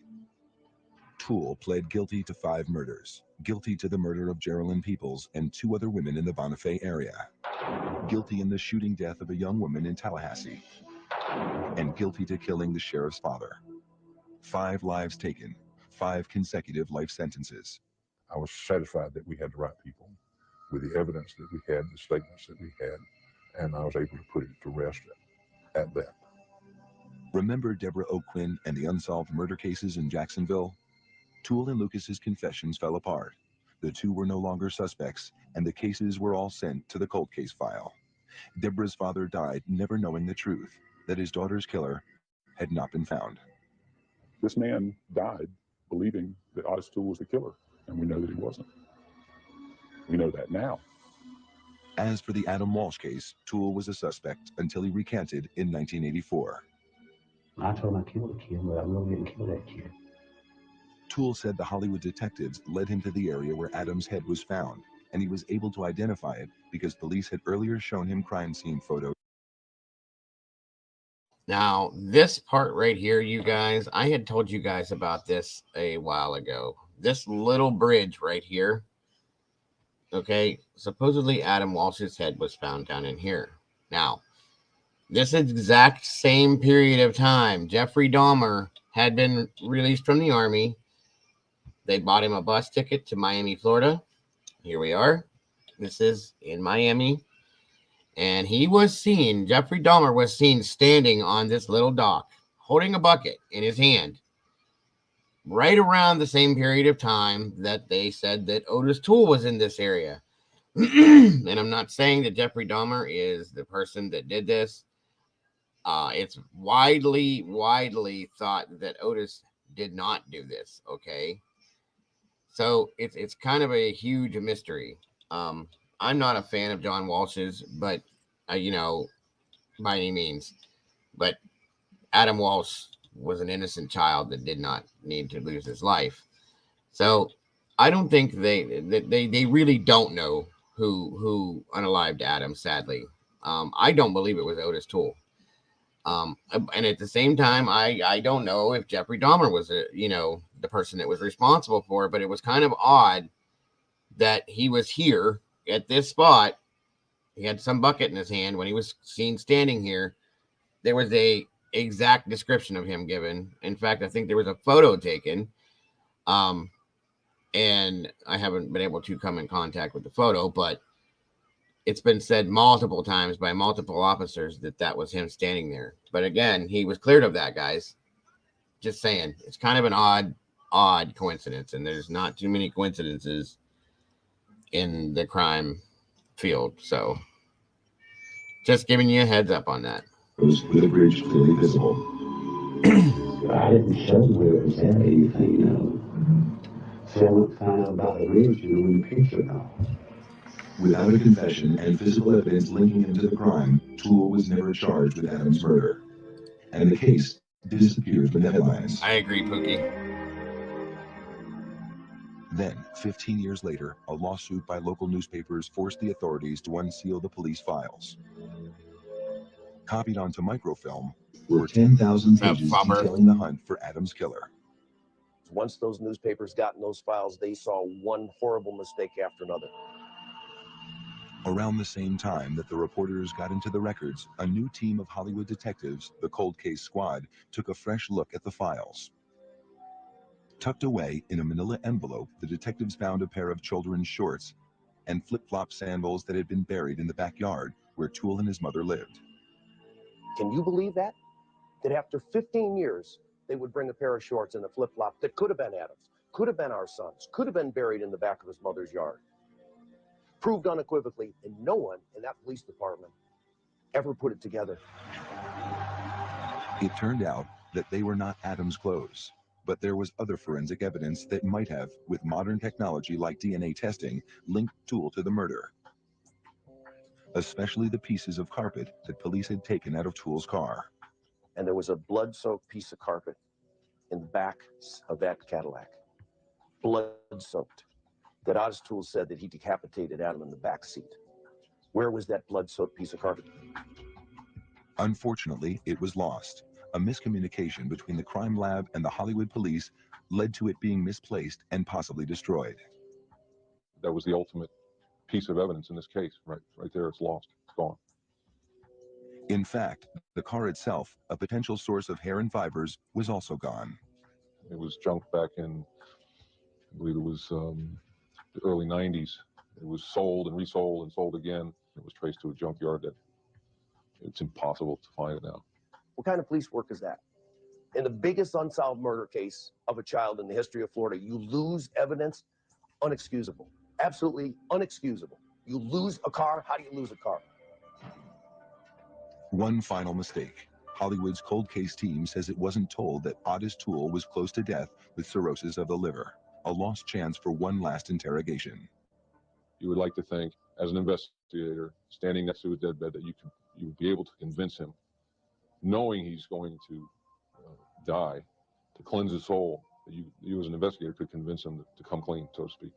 Toole pled guilty to 5 murders, guilty to the murder of Geraldine Peoples and 2 other women in the Bonifay area, guilty in the shooting death of a young woman in Tallahassee, and guilty to killing the sheriff's father. 5 lives taken, 5 consecutive life sentences. I was satisfied that we had the right people with the evidence that we had, the statements that we had, and I was able to put it to rest at that. Remember Deborah O'Quinn and the unsolved murder cases in Jacksonville? Toole and Lucas's confessions fell apart. The 2 were no longer suspects, and the cases were all sent to the cold case file. Deborah's father died never knowing the truth, that his daughter's killer had not been found. This man died believing that Otis Toole was the killer, and we know that he wasn't. We know that now. As for the Adam Walsh case, Toole was a suspect until he recanted in 1984. I told him I killed the kid, but I really didn't kill that kid. Toole said the Hollywood detectives led him to the area where Adam's head was found, and he was able to identify it because police had earlier shown him crime scene photos. Now, this part right here, you guys, I had told you guys about this a while ago. This little bridge right here, okay, supposedly Adam Walsh's head was found down in here. Now, this exact same period of time, Jeffrey Dahmer had been released from the Army. They bought him a bus ticket to Miami, Florida. Here we are. This is in Miami. And he was seen, Jeffrey Dahmer was seen standing on this little dock, holding a bucket in his hand, right around the same period of time that they said that Otis Toole was in this area. And I'm not saying that Jeffrey Dahmer is the person that did this. It's widely thought that Otis did not do this, okay? So it's kind of a huge mystery. I'm not a fan of John Walsh's, but, you know, by any means. But Adam Walsh was an innocent child that did not need to lose his life. So I don't think they really don't know who unalived Adam, sadly. I don't believe it was Otis Toole. And at the same time, I don't know if Jeffrey Dahmer was, the person that was responsible for it, but it was kind of odd that he was here at this spot. He had some bucket in his hand when he was seen standing here. There was a exact description of him given. In fact, I think there was a photo taken. And I haven't been able to come in contact with the photo, but it's been said multiple times by multiple officers that that was him standing there. But again, he was cleared of that, guys. Just saying, it's kind of an odd coincidence, and there's not too many coincidences in the crime field. So just giving you a heads up on that. with a bridge clearly visible. I didn't show where it was at anything, you know. So I went to find out about the bridge and when the picture now. Without a confession and physical evidence linking him to the crime, Toole was never charged with Adams' murder. And the case disappeared from the headlines. I agree, Pookie. Then, 15 years later, a lawsuit by local newspapers forced the authorities to unseal the police files. Copied onto microfilm were 10,000 pages detailing the hunt for Adams' killer. Once those newspapers got in those files, they saw one horrible mistake after another. Around the same time that the reporters got into the records, a new team of Hollywood detectives, the Cold Case Squad, took a fresh look at the files. Tucked away in a manila envelope, the detectives found a pair of children's shorts and flip-flop sandals that had been buried in the backyard where Toole and his mother lived. Can you believe that? That after 15 years, they would bring a pair of shorts and a flip-flop that could have been Adams, could have been our son's, could have been buried in the back of his mother's yard. Proved unequivocally, and no one in that police department ever put it together. It turned out that they were not Adams' clothes, but there was other forensic evidence that might have, with modern technology like DNA testing, linked Toole to the murder. Especially the pieces of carpet that police had taken out of Toole's car. And there was a blood-soaked piece of carpet in the back of that Cadillac. Blood-soaked. That Otis Toole said that he decapitated Adam in the back seat. Where was that blood-soaked piece of carpet? Unfortunately, it was lost. A miscommunication between the crime lab and the Hollywood police led to it being misplaced and possibly destroyed. That was the ultimate piece of evidence in this case. Right there, it's lost. It's gone. In fact, the car itself, a potential source of hair and fibers, was also gone. It was junked back in, I believe it was the early 90s. It was sold and resold and sold again. It was traced to a junkyard that it's impossible to find it now. What kind of police work is that? In the biggest unsolved murder case of a child in the history of Florida, you lose evidence, unexcusable. Absolutely unexcusable. You lose a car, how do you lose a car? One final mistake. Hollywood's cold case team says it wasn't told that Otis Toole was close to death with cirrhosis of the liver, a lost chance for one last interrogation. You would like to think, as an investigator, standing next to a deathbed, that you would be able to convince him, knowing he's going to die, to cleanse his soul, that you as an investigator could convince him to come clean, so to speak.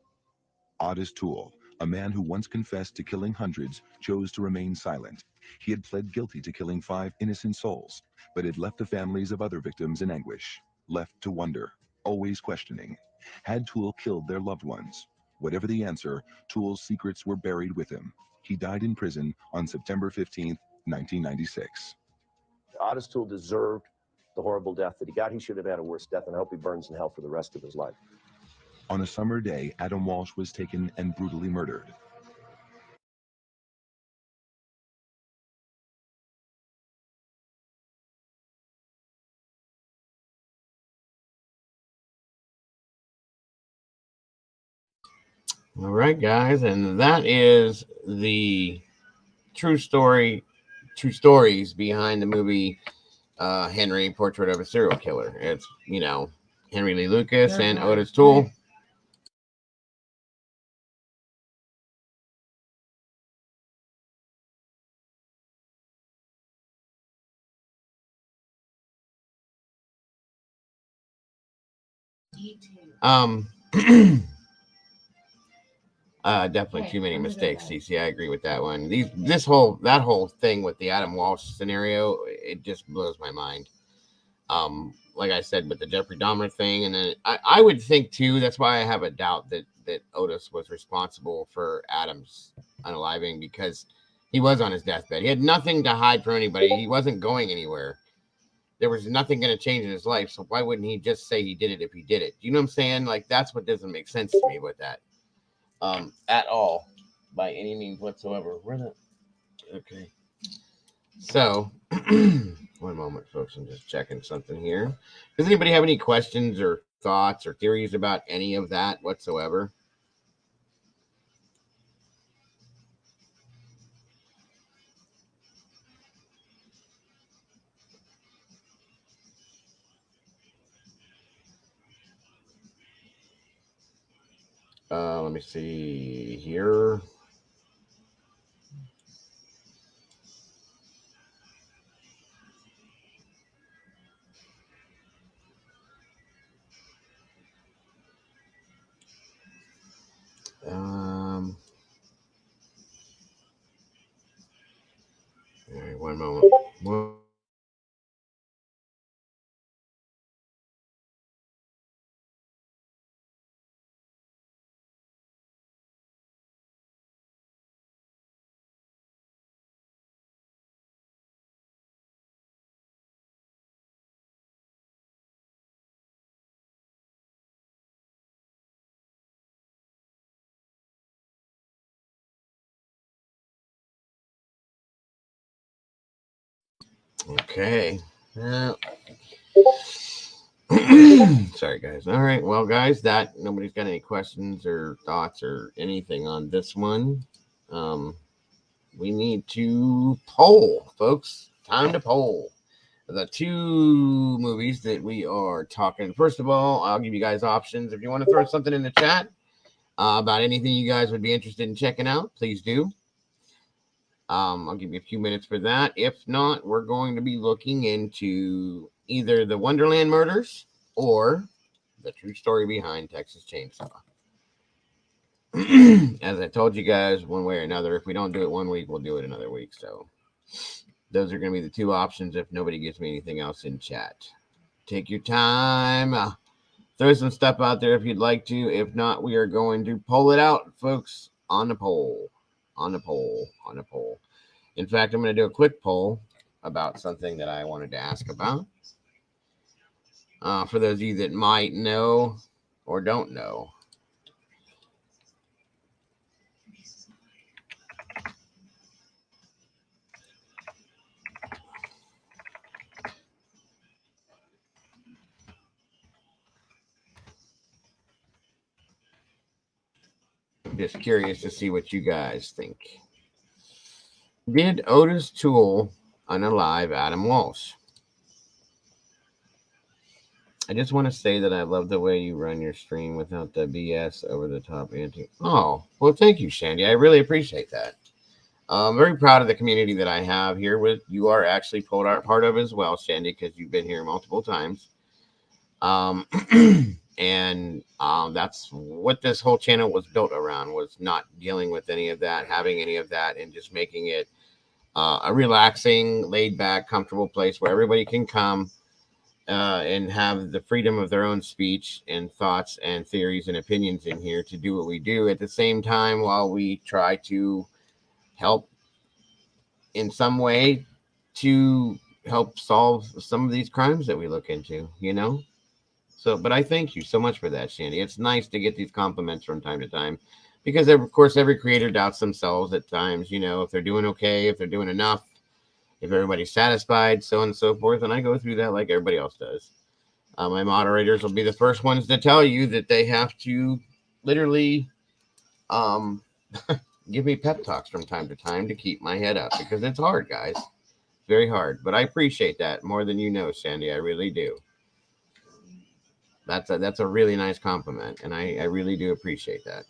Otis Toole, a man who once confessed to killing hundreds, chose to remain silent. He had pled guilty to killing 5 innocent souls, but had left the families of other victims in anguish, left to wonder, always questioning. Had Toole killed their loved ones? Whatever the answer, Toole's secrets were buried with him. He died in prison on September 15th, 1996. Otis Toole deserved the horrible death that he got. He should have had a worse death, and I hope he burns in hell for the rest of his life. On a summer day, Adam Walsh was taken and brutally murdered. All right, guys, and that is the true stories behind the movie Henry, Portrait of a Serial Killer. It's, Henry Lee Lucas and Otis Toole. Definitely too many mistakes, CC. I agree with that one. That whole thing with the Adam Walsh scenario, it just blows my mind. Like I said, with the Jeffrey Dahmer thing, and then I would think too. That's why I have a doubt that Otis was responsible for Adam's unaliving, because he was on his deathbed. He had nothing to hide from anybody. He wasn't going anywhere. There was nothing going to change in his life. So why wouldn't he just say he did it if he did it? You know what I'm saying? Like, that's what doesn't make sense to me with that. At all, by any means whatsoever. Okay. So, one moment, folks. I'm just checking something here. Does anybody have any questions or thoughts or theories about any of that whatsoever? Let me see here. All right, one moment. Okay. Sorry, guys. All right. Well, guys, that nobody's got any questions or thoughts or anything on this one. We need to poll, folks. Time to poll the two movies that we are talking. First of all, I'll give you guys options. If you want to throw something in the chat about anything you guys would be interested in checking out, please do. I'll give you a few minutes for that. If not, we're going to be looking into either the Wonderland Murders or the true story behind Texas Chainsaw. As I told you guys, one way or another, if we don't do it one week, we'll do it another week. So those are going to be the two options if nobody gives me anything else in chat. Take your time. Throw some stuff out there if you'd like to. If not, we are going to pull it out, folks, on the poll. On the poll. On the poll. In fact, I'm going to do a quick poll about something that I wanted to ask about. For those of you that might know or don't know. Just curious to see what you guys think. Did Otis Toole unalive Adam Walsh? I just want to say that I love the way you run your stream without the BS over the top anti. Oh, well, thank you, Shandy. I really appreciate that. I'm very proud of the community that I have here. With you are actually part of as well, Shandy, because you've been here multiple times. And that's what this whole channel was built around, was not dealing with any of that, having any of that, and just making it a relaxing, laid back, comfortable place where everybody can come and have the freedom of their own speech and thoughts and theories and opinions in here to do what we do at the same time while we try to help in some way to help solve some of these crimes that we look into, you know? So, but I thank you so much for that, Shandy. It's nice to get these compliments from time to time because, of course, every creator doubts themselves at times, you know, if they're doing okay, if they're doing enough, if everybody's satisfied, so on and so forth. And I go through that like everybody else does. My moderators will be the first ones to tell you that they have to literally give me pep talks from time to time to keep my head up because it's hard, guys. Very hard. But I appreciate that more than you know, Sandy. I really do. That's a really nice compliment, and I really do appreciate that.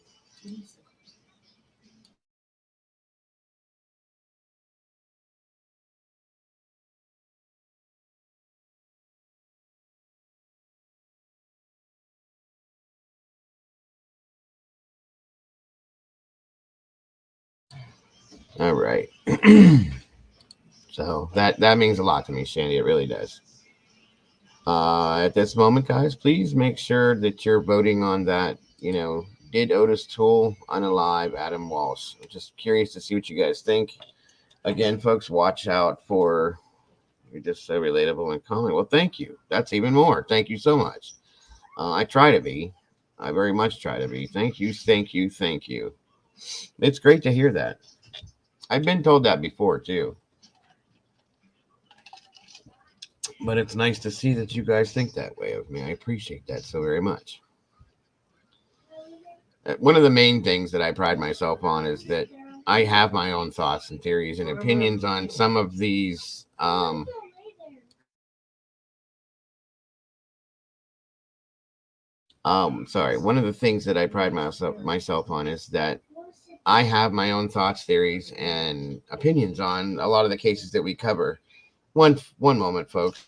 All right. So that means a lot to me, Shandy. It really does. At this moment, guys, please make sure that you're voting on that. You know, did Otis Toole unalive Adam Walsh? I'm just curious to see what you guys think. Again, folks, watch out for. You're just so relatable and calming. Well, thank you. That's even more. Thank you so much. I try to be. I very much try to be. Thank you. Thank you. Thank you. It's great to hear that. I've been told that before, too. But it's nice to see that you guys think that way of me. I appreciate that so very much. One of the main things that I pride myself on is that I have my own thoughts and theories and opinions on some of these Sorry. One of the things that I pride myself on is that I have my own thoughts, theories, and opinions on a lot of the cases that we cover. One moment, folks.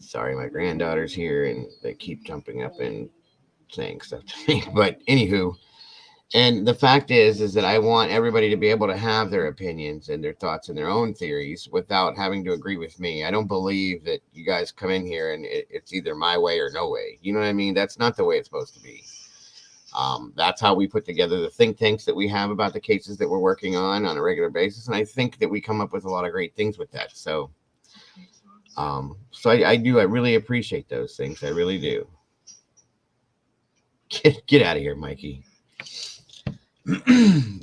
Sorry, my granddaughter's here and they keep jumping up and saying stuff to me. But anywho, and the fact is that I want everybody to be able to have their opinions and their thoughts and their own theories without having to agree with me. I don't believe that you guys come in here and it's either my way or no way. You know what I mean? That's not the way it's supposed to be. That's how we put together the think tanks that we have about the cases that we're working on a regular basis. And I think that we come up with a lot of great things with that. So I really appreciate those things. I really do. Get out of here, Mikey.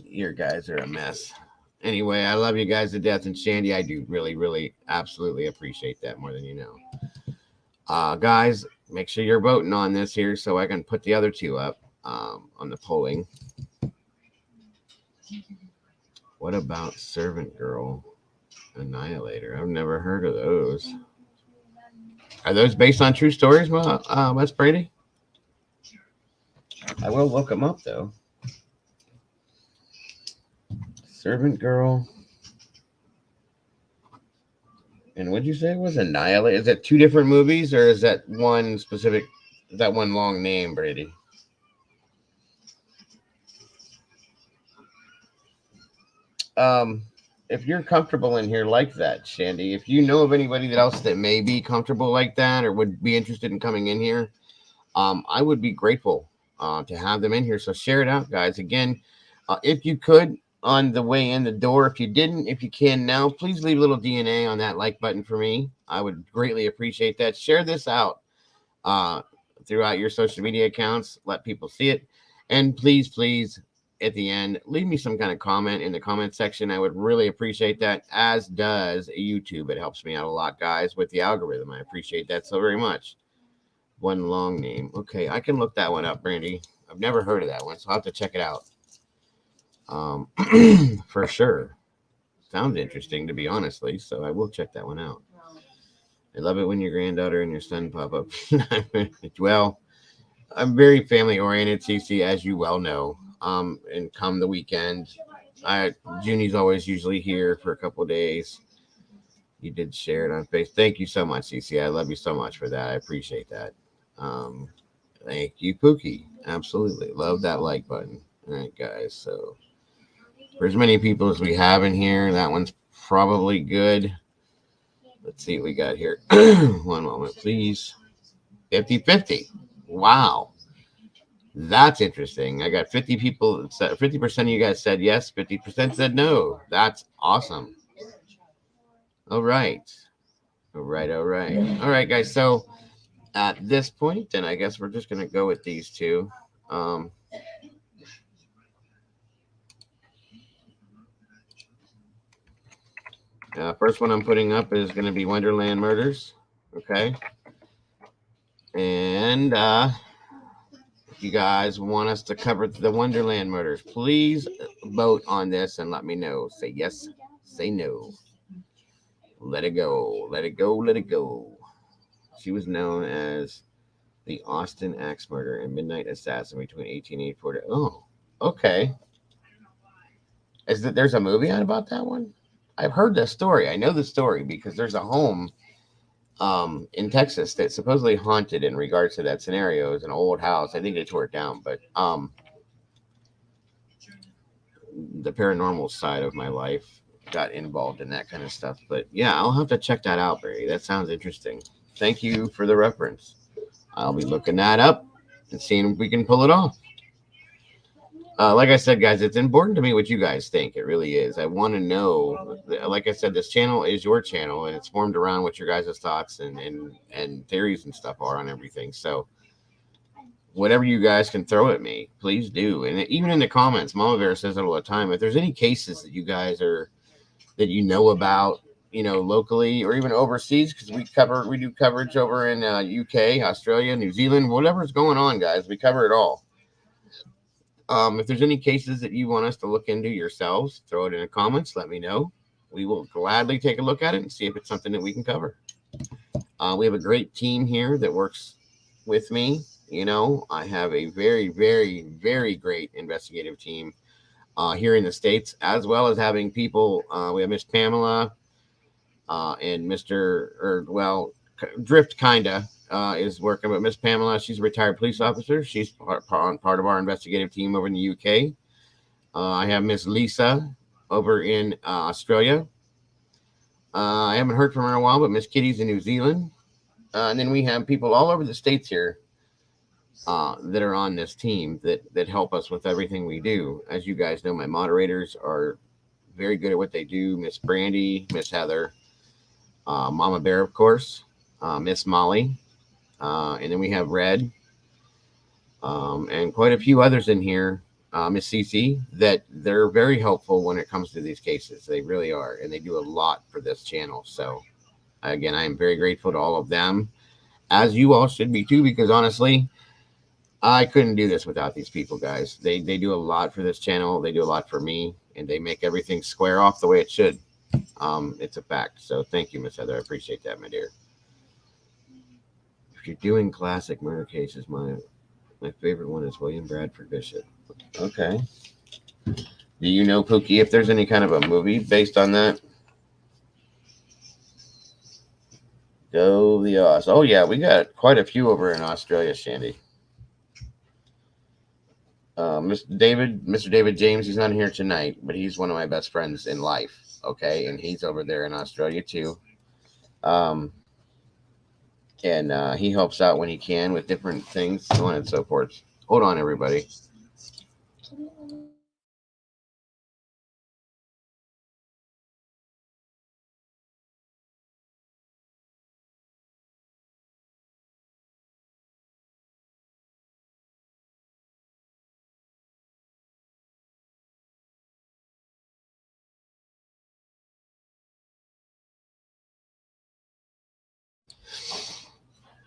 Your guys are a mess. Anyway, I love you guys to death. And Shandy, I do really, really, absolutely appreciate that more than you know. Guys, make sure you're voting on this here so I can put the other two up on the polling. What about Servant Girl Annihilator? I've never heard of those. Are those based on true stories, Wes Brady? I will look them up, though. Servant Girl. And what'd you say it was? Annihilate? Is that two different movies, or is that one specific? Is that one long name, Brady? If you're comfortable in here like that, Shandy, if you know of anybody else that may be comfortable like that or would be interested in coming in here, I would be grateful to have them in here. So share it out, guys. Again, if you could, on the way in the door, if you didn't, if you can now, please leave a little DNA on that like button for me. I would greatly appreciate that. Share this out throughout your social media accounts. Let people see it. And please, at the end, leave me some kind of comment in the comment section. I would really appreciate that, as does YouTube. It helps me out a lot, guys, with the algorithm. I appreciate that so very much. One long name. Okay, I can look that one up, Brandy. I've never heard of that one, so I'll have to check it out. For sure. Sounds interesting, to be honestly, so I will check that one out. I love it when your granddaughter and your son pop up. Well, I'm very family-oriented, CC, as you well know. And come the weekend, Junie's always usually here for a couple of days. You did share it on Facebook. Thank you so much, CC. I love you so much for that. I appreciate that. Thank you, Pookie. Absolutely. Love that like button. All right, guys. So for as many people as we have in here, that one's probably good. Let's see what we got here. One moment, please. 50-50. Wow. That's interesting. I got 50 people. 50% of you guys said yes. 50% said no. That's awesome. All right. All right, guys. So at this point, then I guess we're just going to go with these two. First one I'm putting up is going to be Wonderland Murders. Okay. And if you guys want us to cover the Wonderland Murders, please vote on this and let me know. Say yes, say no. Let it go. Let it go. Let it go. She was known as the Austin Axe Murder and Midnight Assassin between 1884 to... Oh, okay. There's a movie on about that one? I've heard the story. I know the story because there's a home in Texas that's supposedly haunted in regards to that scenario. It's an old house. I think they tore it down, but the paranormal side of my life got involved in that kind of stuff. But yeah, I'll have to check that out, Barry. That sounds interesting. Thank you for the reference. I'll be looking that up and seeing if we can pull it off. Like I said, guys, it's important to me what you guys think. It really is. I want to know, like I said, this channel is your channel, and it's formed around what your guys' thoughts and theories and stuff are on everything. So whatever you guys can throw at me, please do. And even in the comments, Mama Bear says it all the time. If there's any cases that you guys that you know about locally or even overseas, because we do coverage over in UK, Australia, New Zealand, whatever's going on, guys. We cover it all. If there's any cases that you want us to look into yourselves, throw it in the comments. Let me know. We will gladly take a look at it and see if it's something that we can cover. We have a great team here that works with me. I have a very, very, very great investigative team here in the States, as well as having people. We have Miss Pamela and Drift kinda is working, but Miss Pamela, she's a retired police officer. She's part of our investigative team over in the UK. I have Miss Lisa over in Australia. I haven't heard from her in a while, but Miss Kitty's in New Zealand. And then we have people all over the States here that are on this team that help us with everything we do. As you guys know, my moderators are very good at what they do. Miss Brandy, Miss Heather, Mama Bear, of course, Miss Molly, and then we have Red, and quite a few others in here, Miss Cece, that they're very helpful when it comes to these cases. They really are, and they do a lot for this channel. So, again, I am very grateful to all of them, as you all should be too, because honestly, I couldn't do this without these people, guys. They do a lot for this channel. They do a lot for me, and they make everything square off the way it should. It's a fact. So thank you, Miss Heather. I appreciate that, my dear. If you're doing classic murder cases, my favorite one is William Bradford Bishop. Okay. Do you know, Pookie, if there's any kind of a movie based on that? Go the Oz. Oh yeah, we got quite a few over in Australia, Shandy. Mr. David James, he's not here tonight, but he's one of my best friends in life. Okay, and he's over there in Australia too. And he helps out when he can with different things, so on and so forth. Hold on, everybody.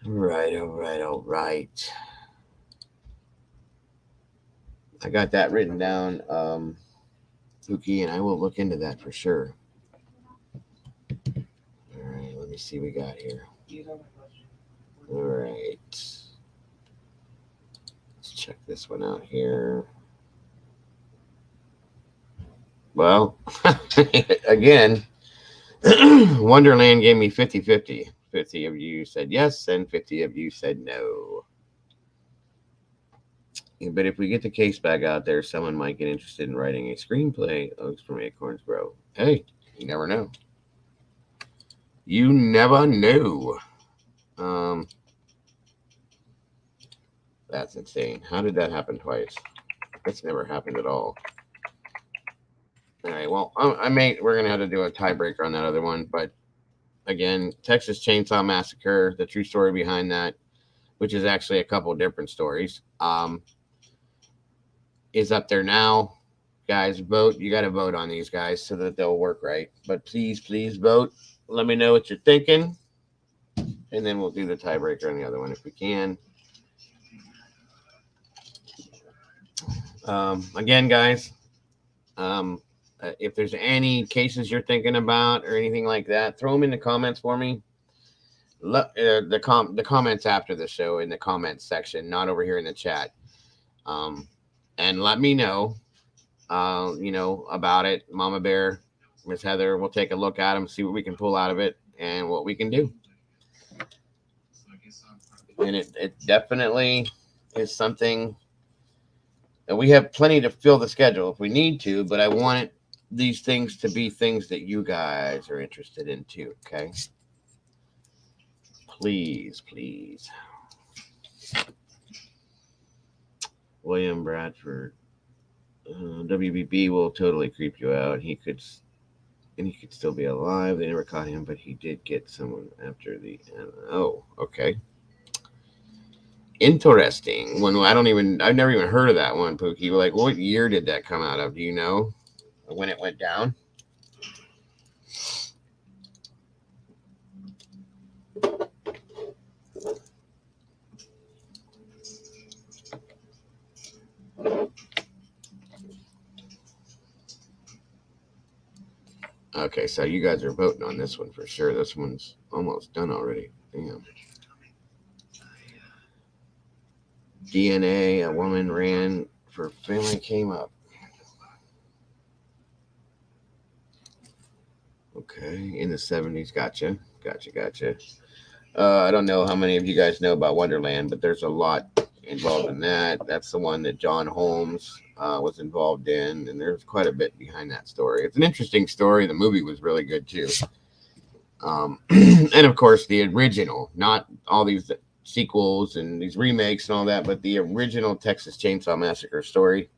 All right. I got that written down, Pookie, and I will look into that for sure. All right, let me see what we got here. All right. Let's check this one out here. Well, again, Wonderland gave me 50-50. 50 of you said yes, and 50 of you said no. But if we get the case back out there, someone might get interested in writing a screenplay. Oaks from Acorns Grow. Hey, you never know. You never know. That's insane. How did that happen twice? That's never happened at all. All right, well, we're going to have to do a tiebreaker on that other one. But again, Texas Chainsaw Massacre, the true story behind that, which is actually a couple different stories, is up there now. Guys, vote. You got to vote on these guys so that they'll work right. But please vote. Let me know what you're thinking. And then we'll do the tiebreaker on the other one if we can. Again, guys, if there's any cases you're thinking about or anything like that, throw them in the comments for me. The comments after the show in the comments section, not over here in the chat. And let me know, about it. Mama Bear, Miss Heather, we'll take a look at them, see what we can pull out of it and what we can do. And it definitely is something that we have plenty to fill the schedule if we need to, but I want these things to be things that you guys are interested in too, okay? Please. William Bradford. WBB will totally creep you out. He could still be alive. They never caught him, but he did get someone after the... Oh, okay. Interesting. I've never even heard of that one, Pookie. Like, what year did that come out of? Do you know when it went down? Okay, so you guys are voting on this one for sure. This one's almost done already. Damn. DNA, a woman ran for family came up. Okay, in the 70s. Gotcha. I don't know how many of you guys know about Wonderland, but there's a lot involved in that. That's the one that John Holmes was involved in, and there's quite a bit behind that story. It's an interesting story. The movie was really good too. And of course, the original, not all these sequels and these remakes and all that, but the original Texas Chainsaw Massacre story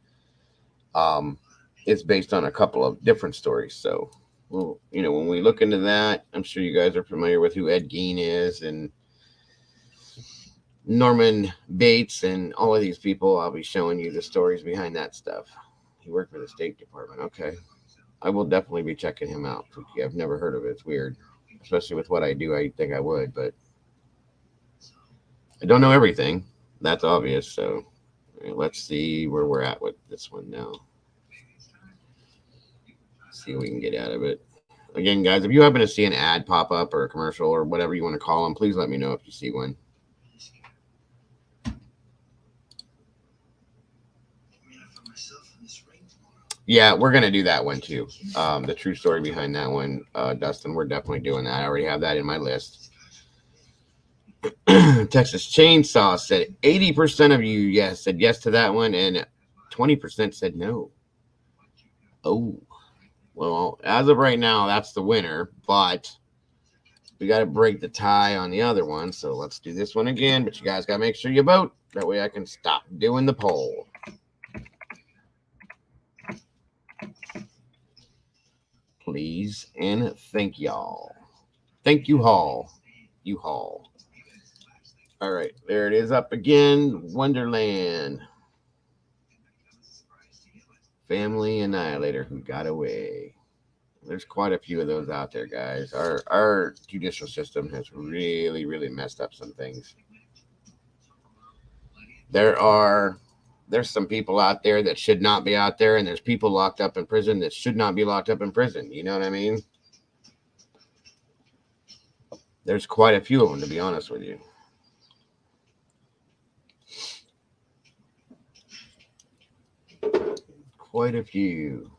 is based on a couple of different stories. So, well, you know, when we look into that, I'm sure you guys are familiar with who Ed Gein is and Norman Bates and all of these people. I'll be showing you the stories behind that stuff. He worked for the State Department. Okay. I will definitely be checking him out. I've never heard of it. It's weird, especially with what I do. I think I would, but I don't know everything. That's obvious. So let's see where we're at with this one now. See what we can get out of it. Again, guys, if you happen to see an ad pop up or a commercial or whatever you want to call them, please let me know if you see one. Yeah, we're going to do that one too. The true story behind that one, Dustin, we're definitely doing that. I already have that in my list. Texas Chainsaw said 80% of you said yes to that one, and 20% said no. Oh, well, as of right now, that's the winner, but we got to break the tie on the other one. So let's do this one again, but you guys got to make sure you vote. That way I can stop doing the poll. Please and thank y'all. Thank you, Hall. You Hall. All right, there it is up again. Wonderland. Family Annihilator Who Got Away. There's quite a few of those out there, guys. Our judicial system has really, really messed up some things. There's some people out there that should not be out there, and there's people locked up in prison that should not be locked up in prison. You know what I mean? There's quite a few of them, to be honest with you. Quite a few.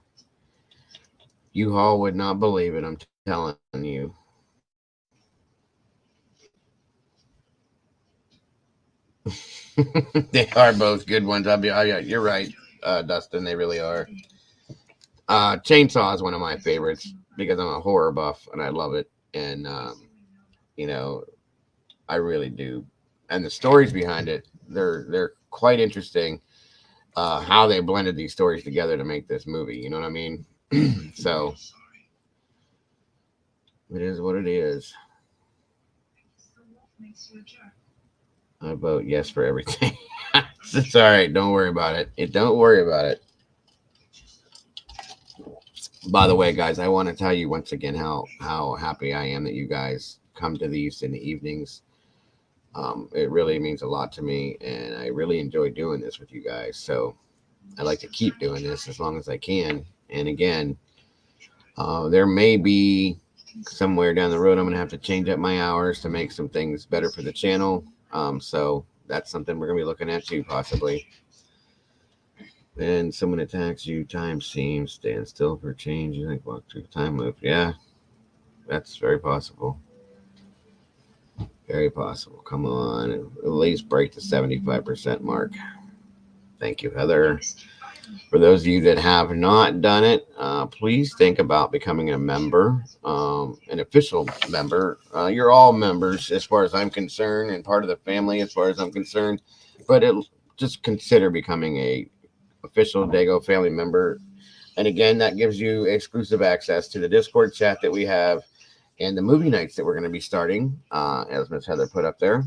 You all would not believe it, I'm telling you. They are both good ones. You're right, Dustin. They really are. Chainsaw is one of my favorites because I'm a horror buff and I love it. And, you know, I really do. And the stories behind it, they're quite interesting. How they blended these stories together to make this movie. You know what I mean? So it is what it is. I vote yes for everything. It's all right. Don't worry about it. Don't worry about it. By the way, guys, I want to tell you once again how happy I am that you guys come to these in the evenings. It really means a lot to me, and I really enjoy doing this with you guys. So I like to keep doing this as long as I can. And again, there may be somewhere down the road I'm going to have to change up my hours to make some things better for the channel. So that's something we're going to be looking at too, possibly. Then someone attacks you, time seems, stand still for change. You think walk through the time loop. Yeah, that's very possible. Very possible. Come on, at least break the 75% mark. Thank you, Heather. For those of you that have not done it, please think about becoming a member, an official member. You're all members as far as I'm concerned and part of the family as far as I'm concerned. But just consider becoming a official Dago family member. And again, that gives you exclusive access to the Discord chat that we have and the movie nights that we're going to be starting, as Ms. Heather put up there,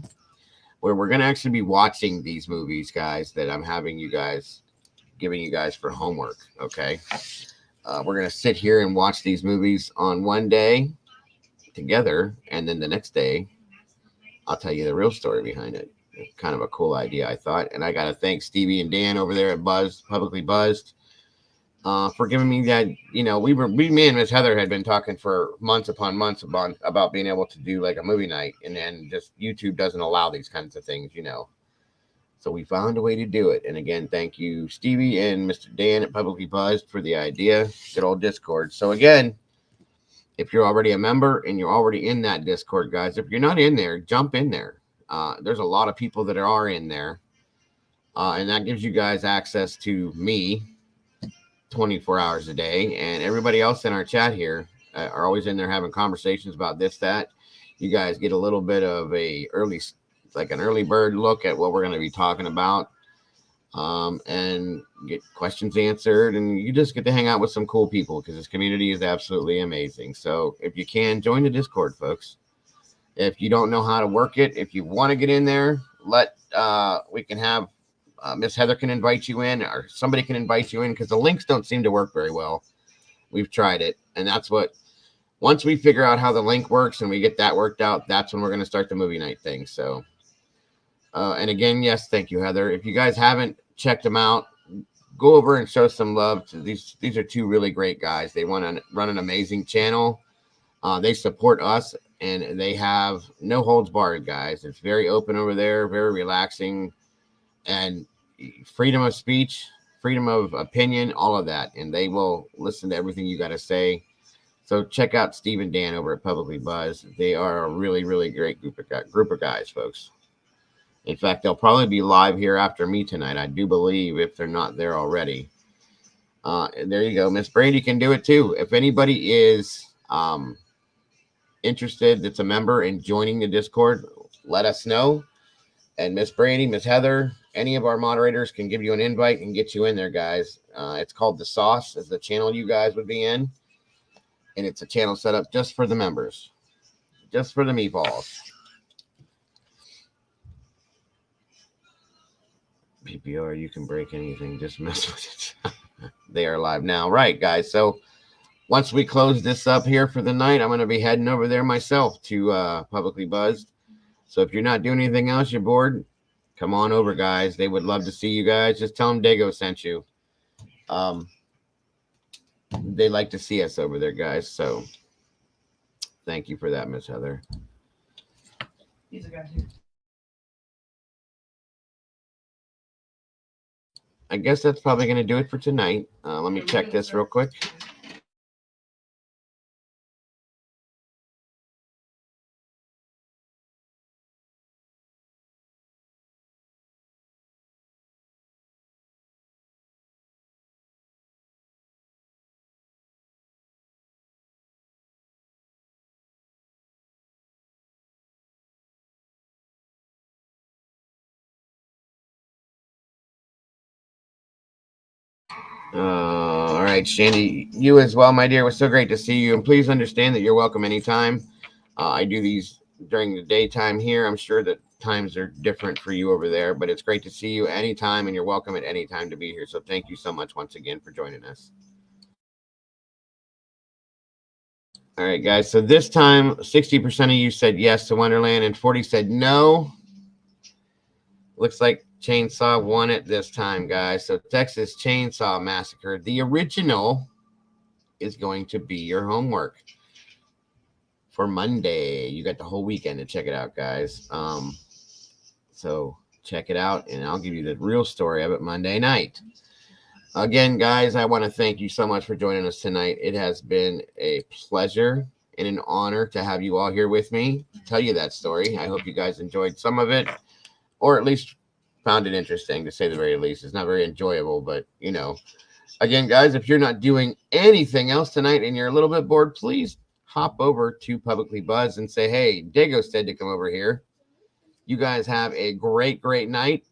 where we're going to actually be watching these movies, guys, that I'm giving you guys for homework. Okay. We're going to sit here and watch these movies on one day together. And then the next day, I'll tell you the real story behind it. Kind of a cool idea, I thought. And I got to thank Stevie and Dan over there at Publicly Buzzed. for giving me that. Me and Miss Heather had been talking for months upon months about being able to do like a movie night, and then just YouTube doesn't allow these kinds of things, So we found a way to do it. And again, thank you, Stevie and Mr. Dan at Publicly Buzzed for the idea. Good old Discord. So again, if you're already a member and you're already in that Discord, guys, if you're not in there, jump in there. There's a lot of people that are in there. And that gives you guys access to me 24 hours a day. And everybody else in our chat here are always in there having conversations about this, that. You guys get a little bit of an early bird look at what we're going to be talking about, and get questions answered. And you just get to hang out with some cool people because this community is absolutely amazing. So if you can, join the Discord, folks. If you don't know how to work it, if you want to get in there, we can have Miss Heather can invite you in, or somebody can invite you in, because the links don't seem to work very well. We've tried it, and once we figure out how the link works and we get that worked out, that's when we're going to start the movie night thing. So, and again, yes, thank you, Heather. If you guys haven't checked them out, go over and show some love to these. These are two really great guys. They want to run an amazing channel. They support us, and they have no holds barred, guys. It's very open over there, very relaxing, and freedom of speech, freedom of opinion, all of that. And they will listen to everything you got to say. So check out Steve and Dan over at Publicly Buzzed. They are a really, really great group of guys, folks. In fact, they'll probably be live here after me tonight, I do believe, if they're not there already. There you go. Miss Brady can do it too. If anybody is interested, that's a member in joining the Discord, let us know. And Miss Brady, Miss Heather, any of our moderators can give you an invite and get you in there, guys. It's called The Sauce, is the channel you guys would be in. And it's a channel set up just for the members, just for the meatballs. PPR, you can break anything, just mess with it. They are live now. Right, guys. So once we close this up here for the night, I'm going to be heading over there myself to Publicly Buzzed. So if you're not doing anything else, you're bored, come on over, guys. They would love to see you guys. Just tell them Dago sent you. They like to see us over there, guys. So thank you for that, Miss Heather. These are guys here. I guess that's probably going to do it for tonight. Let me check this real quick. All right, Shandy, you as well, my dear. It was so great to see you. And please understand that you're welcome anytime. I do these during the daytime here. I'm sure that times are different for you over there, but it's great to see you anytime, and you're welcome at any time to be here. So thank you so much once again for joining us. All right, guys. So this time, 60% of you said yes to Wonderland, and 40 said no. Looks like Chainsaw won it this time, guys. So Texas Chainsaw Massacre, the original, is going to be your homework for Monday. You got the whole weekend to check it out, guys. So check it out, and I'll give you the real story of it Monday night. Again, guys, I want to thank you so much for joining us tonight. It has been a pleasure and an honor to have you all here with me to tell you that story. I hope you guys enjoyed some of it, or at least found it interesting, to say the very least. It's not very enjoyable, but again, guys, if you're not doing anything else tonight and you're a little bit bored, please hop over to Publicly Buzzed and say, hey, Dago said to come over here. You guys have a great, great night.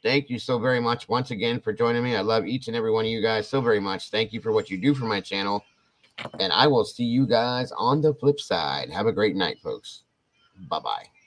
Thank you so very much once again for joining me. I love each and every one of you guys so very much. Thank you for what you do for my channel. And I will see you guys on the flip side. Have a great night, folks. Bye-bye.